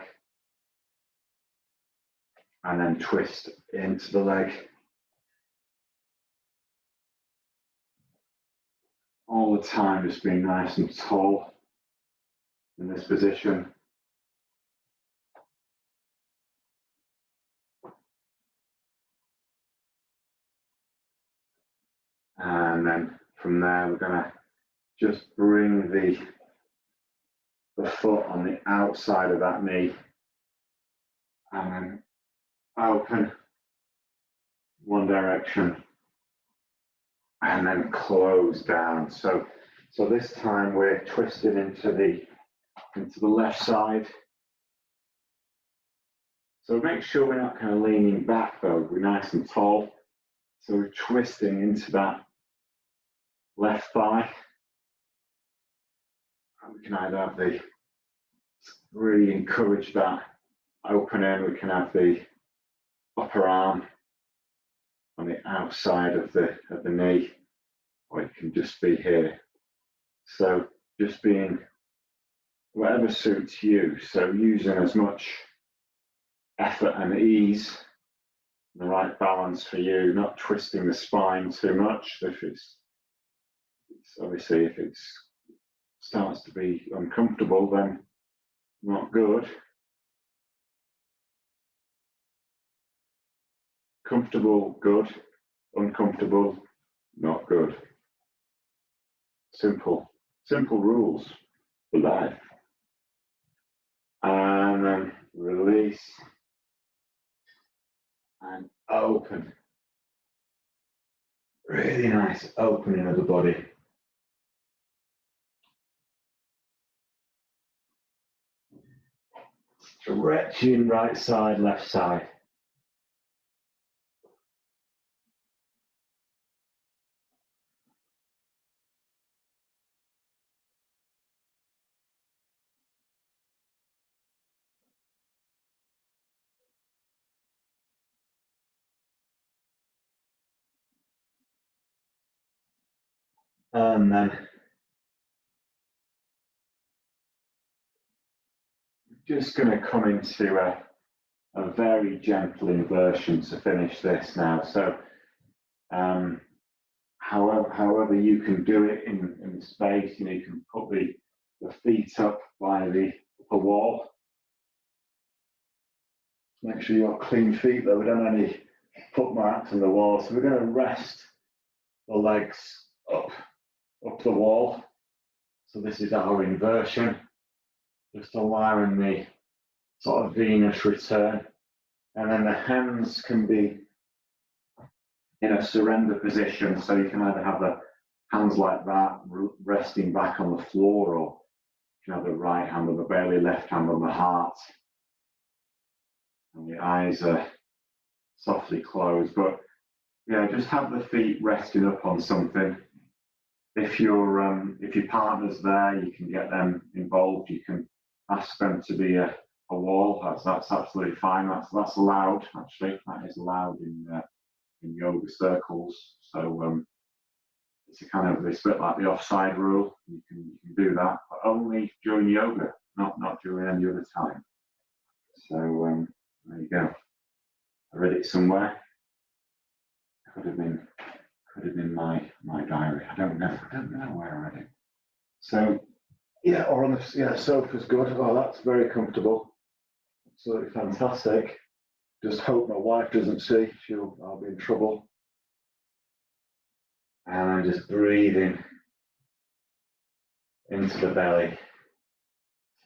and then twist into the leg. All the time just being nice and tall in this position. And then from there, we're going to just bring the foot on the outside of that knee and then open one direction and then close down. So this time we're twisting into the left side. So make sure we're not kind of leaning back though, we're nice and tall. So we're twisting into that left thigh. And we can either have really encourage that opening, we can have the upper arm on the outside of the knee, or it can just be here. So just being whatever suits you. So using as much effort and ease, the right balance for you, not twisting the spine too much. If it's obviously if it starts to be uncomfortable, then not good. Comfortable, good. Uncomfortable, not good. Simple rules for life. And then release and open. Really nice opening of the body. Stretching right side, left side. And then just going to come into a very gentle inversion to finish this now. So however you can do it in the space, you can put the feet up by the upper wall. Make sure you've got clean feet though, we don't have any footmarks on the wall. So we're going to rest the legs up the wall. So this is our inversion, just allowing the sort of Venus return. And then the hands can be in a surrender position. So you can either have the hands like that, resting back on the floor, or you can have the right hand on the belly, left hand on the heart. And the eyes are softly closed. But yeah, just have the feet resting up on something. If your partner's there, you can get them involved. You can ask them to be a wall. That's absolutely fine. That's allowed. Actually, that is allowed in yoga circles. So it's a bit like the offside rule. You can do that, but only during yoga, not during any other time. So there you go. I read it somewhere. Could have been my diary. I don't know where I read it. So yeah, or on the sofa's good. Oh, that's very comfortable. Absolutely fantastic. Just hope my wife doesn't see. I'll be in trouble. And I'm just breathing into the belly.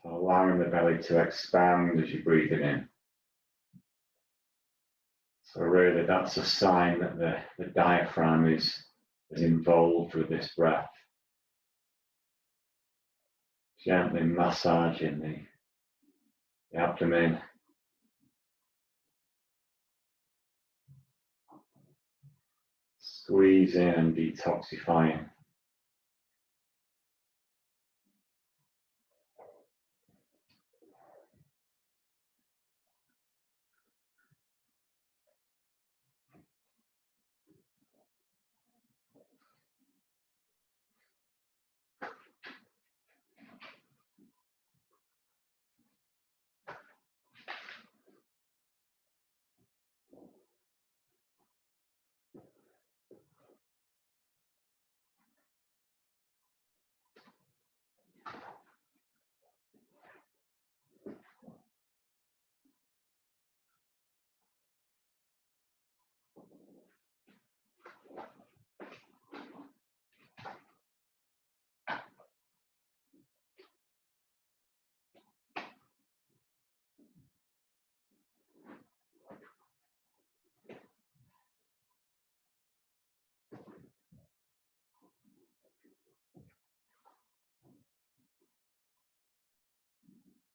So allowing the belly to expand as you breathe it in. So really that's a sign that the diaphragm is involved with this breath. Gently massaging the abdomen. Squeezing and detoxifying.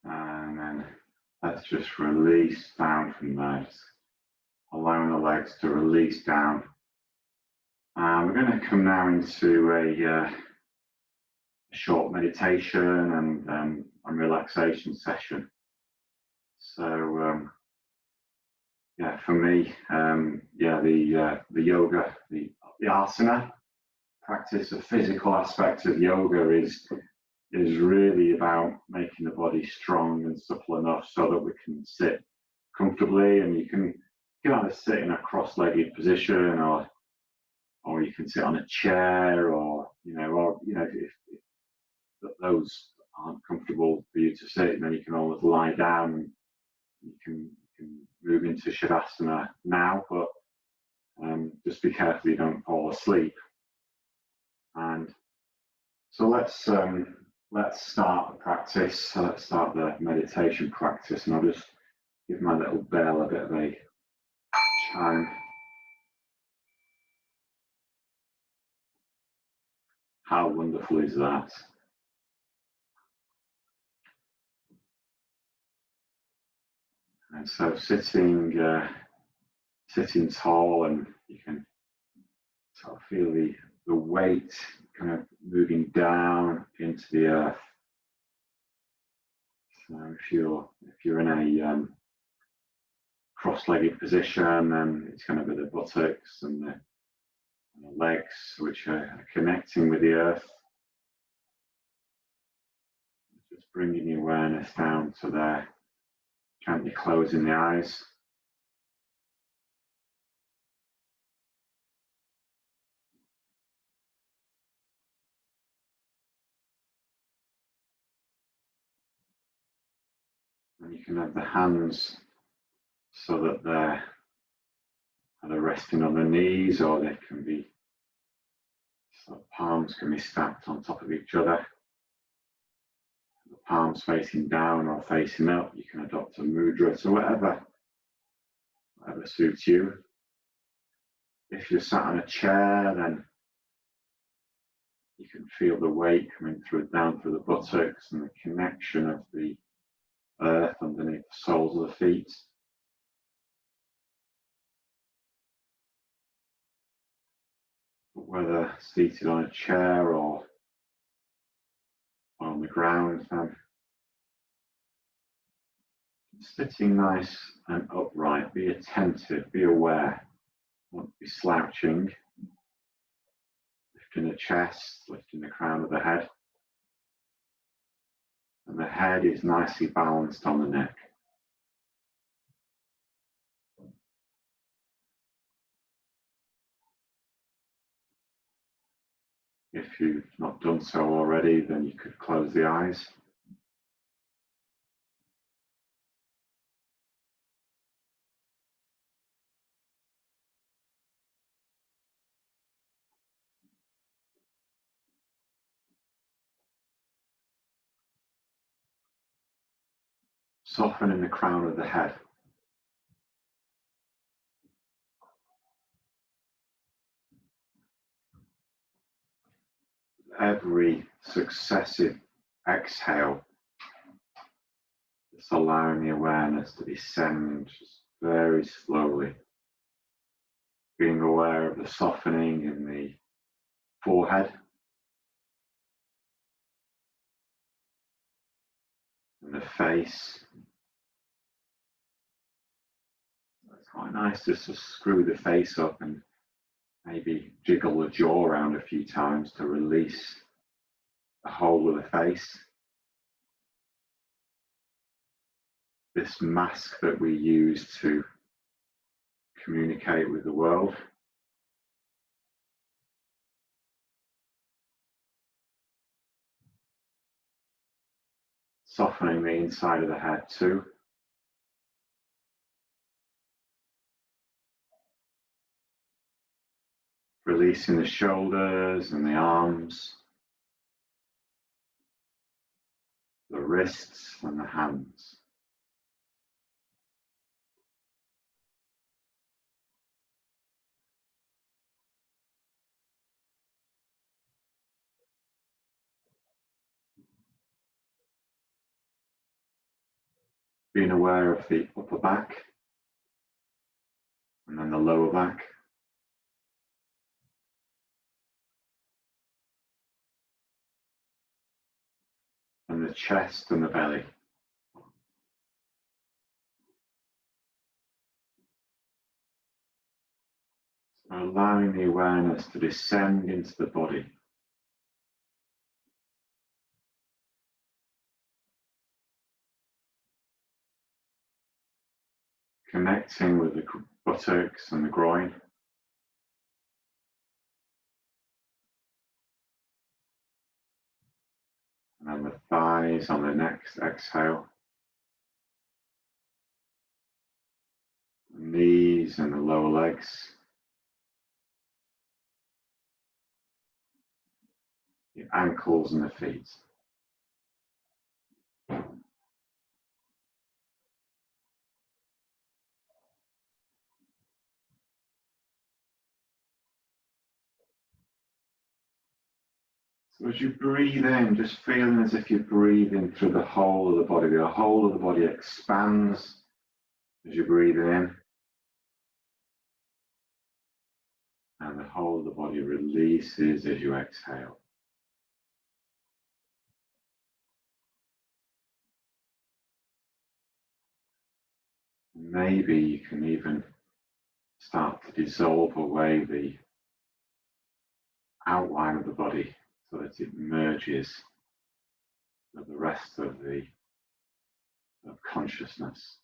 And then let's just release down from there, just allowing the legs to release down. And we're going to come now into a short meditation and relaxation session. So yeah, for me, the yoga, the asana practice, the physical aspect of yoga is really about making the body strong and supple enough so that we can sit comfortably, and you can either sit in a cross-legged position, or you can sit on a chair, or if those aren't comfortable for you to sit, then you can always lie down. And you can move into shavasana now, but just be careful you don't fall asleep. And so let's start the practice. So let's start the meditation practice, and I'll just give my little bell a bit of a chime. How wonderful is that? And so sitting tall, and you can sort of feel the weight kind of moving down into the earth. So if you're in a cross-legged position, then it's going to be the buttocks and the and the legs which are connecting with the earth. Just bringing the awareness down to there, gently closing the eyes. And you can have the hands so that they're either resting on the knees, or they can be, so the palms can be stacked on top of each other. The palms facing down or facing up. You can adopt a mudra, so whatever suits you. If you're sat on a chair, then you can feel the weight coming down through the buttocks and the connection of the earth underneath the soles of the feet. But whether seated on a chair or on the ground, then sitting nice and upright, be attentive, be aware. Don't be slouching, lifting the chest, lifting the crown of the head. And the head is nicely balanced on the neck. If you've not done so already, then you could close the eyes. Softening the crown of the head. Every successive exhale, just allowing the awareness to descend just very slowly. Being aware of the softening in the forehead and the face. It's quite nice just to screw the face up and maybe jiggle the jaw around a few times to release the whole of the face. This mask that we use to communicate with the world. Softening the inside of the head too. Releasing the shoulders and the arms, the wrists and the hands. Being aware of the upper back and then the lower back. And the chest and the belly. So allowing the awareness to descend into the body. Connecting with the buttocks and the groin. And then the thighs on the next exhale. The knees and the lower legs. The ankles and the feet. So as you breathe in, just feeling as if you're breathing through the whole of the body. The whole of the body expands as you breathe in. And the whole of the body releases as you exhale. Maybe you can even start to dissolve away the outline of the body so that it merges with the rest of consciousness.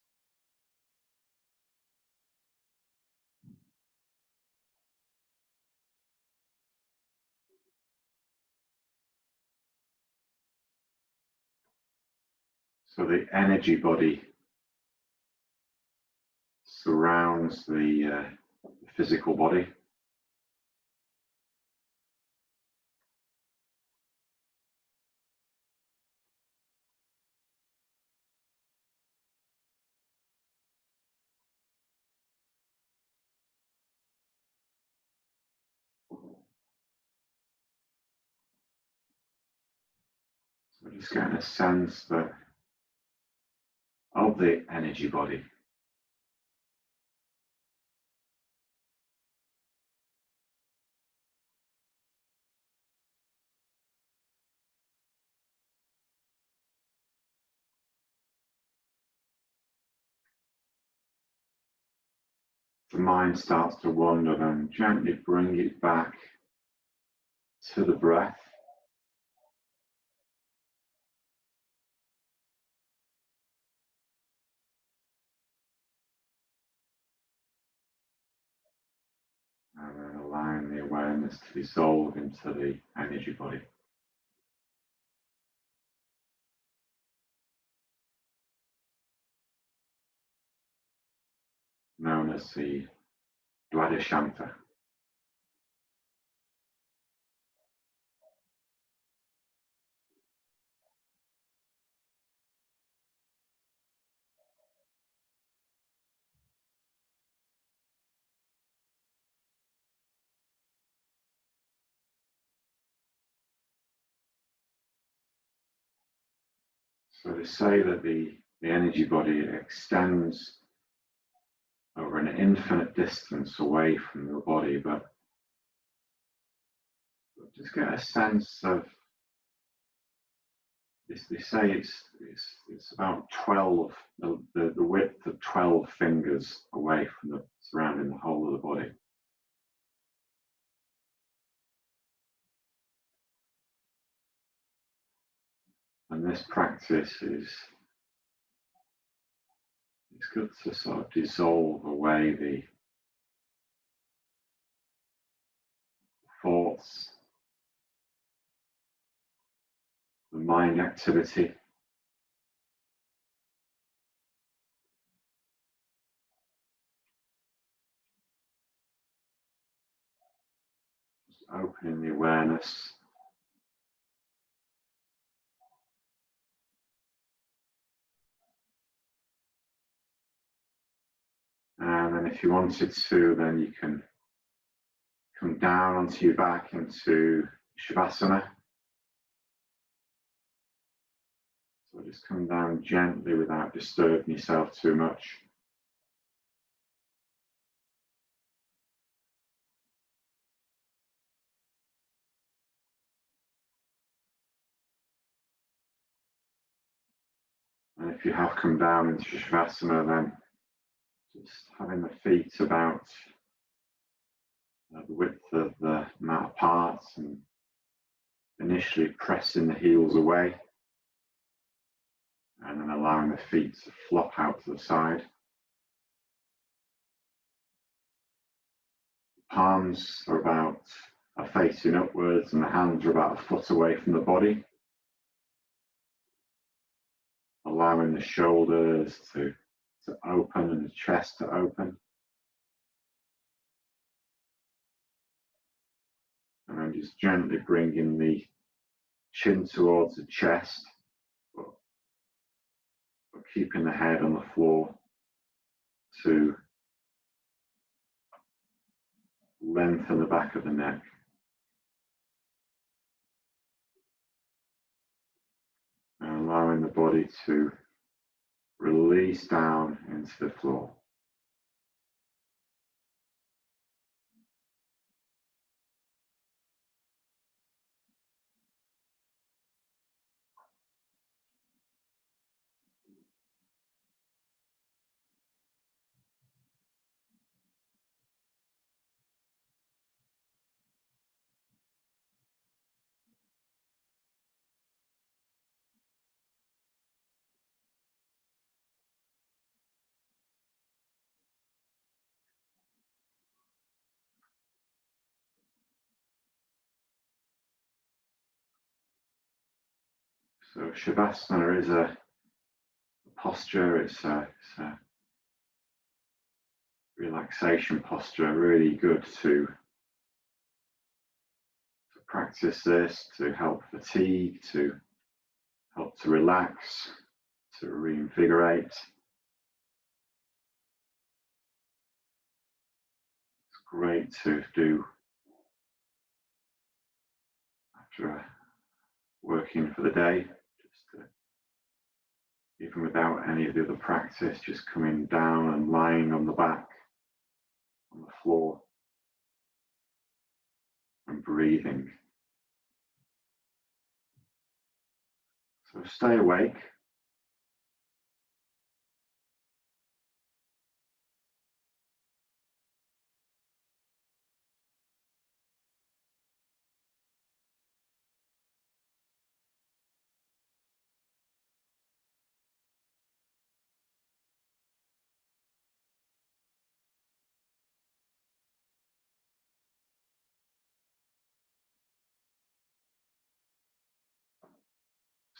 So the energy body surrounds the physical body. So just getting a sense that of the energy body. The mind starts to wander, then gently bring it back to the breath. And then allowing the awareness to dissolve into the energy body. Known as the Shanta. So to say that the energy body extends over an infinite distance away from your body, but just get a sense of this. They say it's about 12, the width of 12 fingers away from the surrounding the whole of the body. And this practice it's good to sort of dissolve away the thoughts, the mind activity. Just opening the awareness. And then if you wanted to, then you can come down onto your back into Shavasana. So just come down gently without disturbing yourself too much. And if you have come down into Shavasana, then just having the feet about the width of the mat apart and initially pressing the heels away and then allowing the feet to flop out to the side. The palms are facing upwards and the hands are about a foot away from the body. Allowing the shoulders to open and the chest to open. And then just gently bringing the chin towards the chest, but keeping the head on the floor to lengthen the back of the neck. And allowing the body to release down into the floor. So Shavasana is a posture, it's a relaxation posture, really good to practice this, to help fatigue, to help to relax, to reinvigorate. It's great to do after working for the day, just to, even without any of the other practice, just coming down and lying on the back, on the floor, and breathing. So stay awake.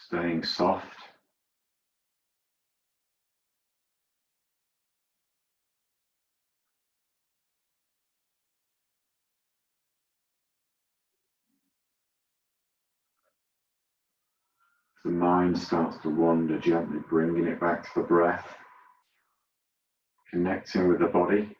Staying soft. The mind starts to wander, gently bringing it back to the breath, connecting with the body.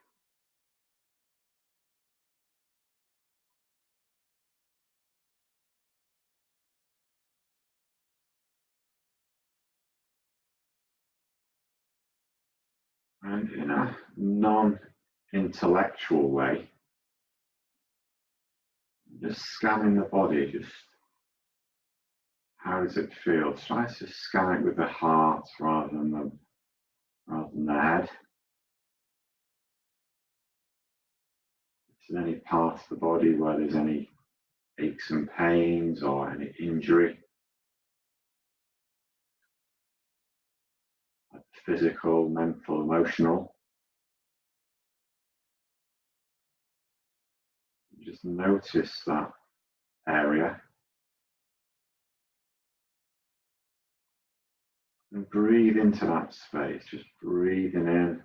And in a non-intellectual way, just scanning the body, just how does it feel? Try to scan it with the heart rather than the head. If there's any part of the body where there's any aches and pains or any injury, physical, mental, emotional, just notice that area and breathe into that space, just breathing in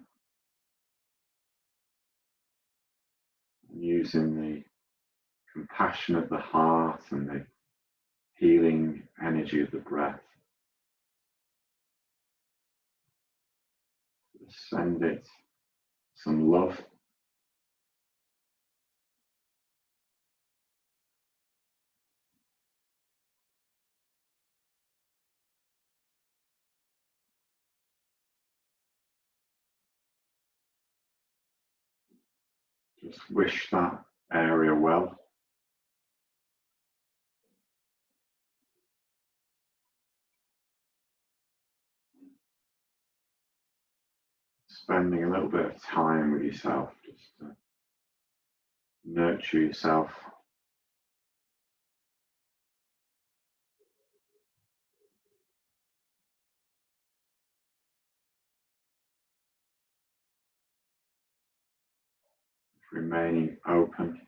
and using the compassion of the heart and the healing energy of the breath. Send it some love. Just wish that area well. Spending a little bit of time with yourself, just to nurture yourself. Remaining open.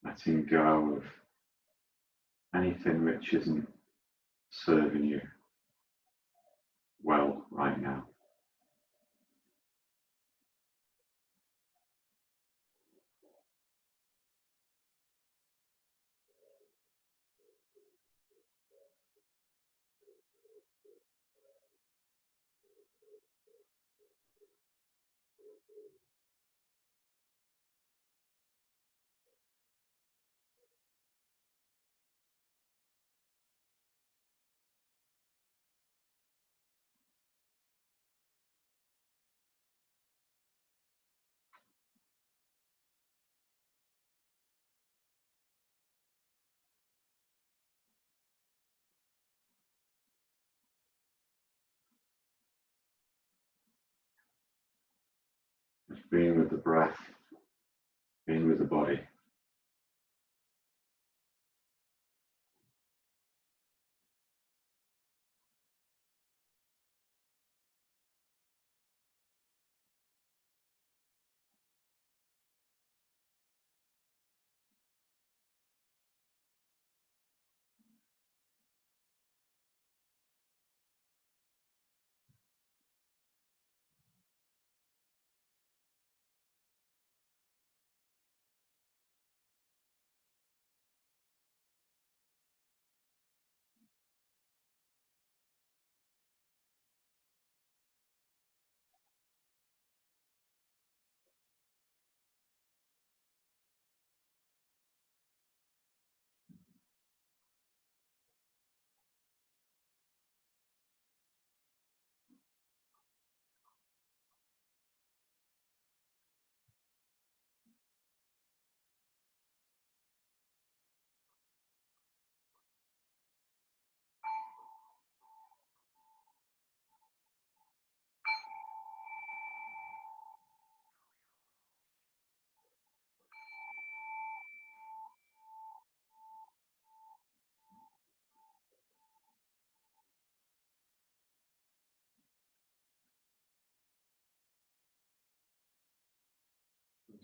Letting go of anything which isn't serving you well right now. Just being with the breath, being with the body.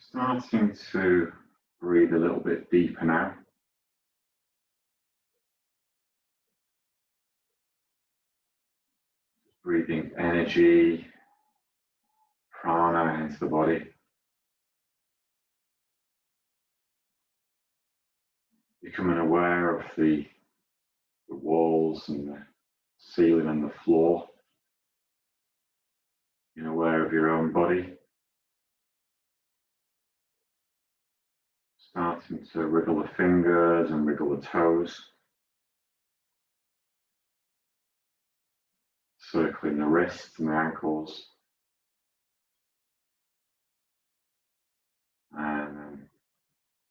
Starting to breathe a little bit deeper now. Breathing energy, prana into the body. Becoming aware of the walls and the ceiling and the floor. Being aware of your own body. Starting to wriggle the fingers and wriggle the toes. Circling the wrists and the ankles. And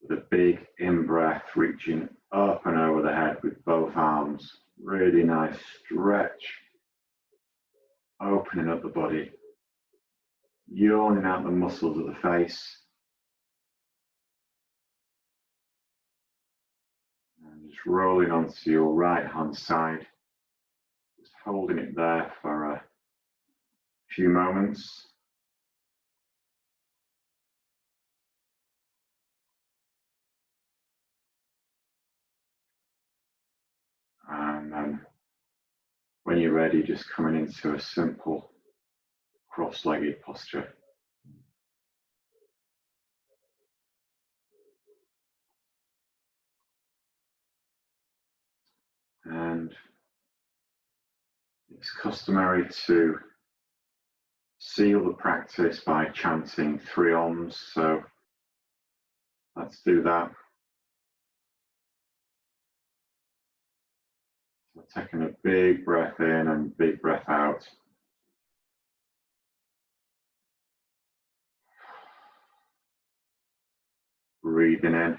with a big in-breath, reaching up and over the head with both arms. Really nice stretch. Opening up the body. Yawning out the muscles of the face. And just rolling onto your right hand side. Just holding it there for a few moments. And then when you're ready, just coming into a simple cross-legged posture. And it's customary to seal the practice by chanting 3 Oms, so let's do that. So taking a big breath in and big breath out. Breathing in.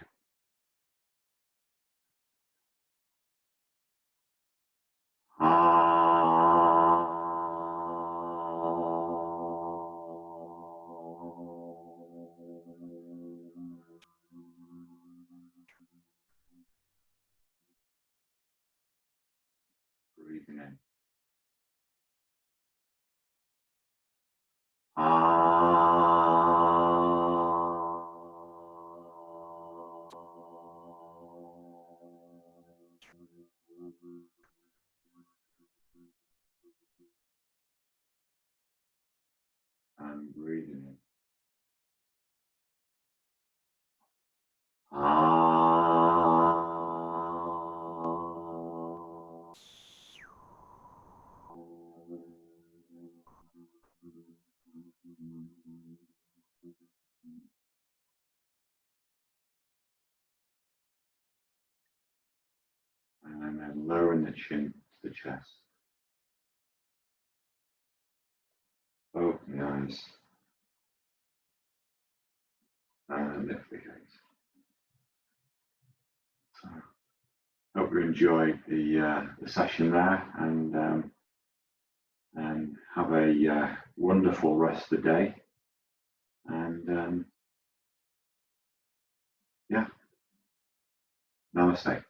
Breathing in. And breathing in. And then lowering the chin to the chest. Open the eyes. And lift the gaze. So, hope you enjoyed the session there, and have a wonderful rest of the day. And yeah, namaste.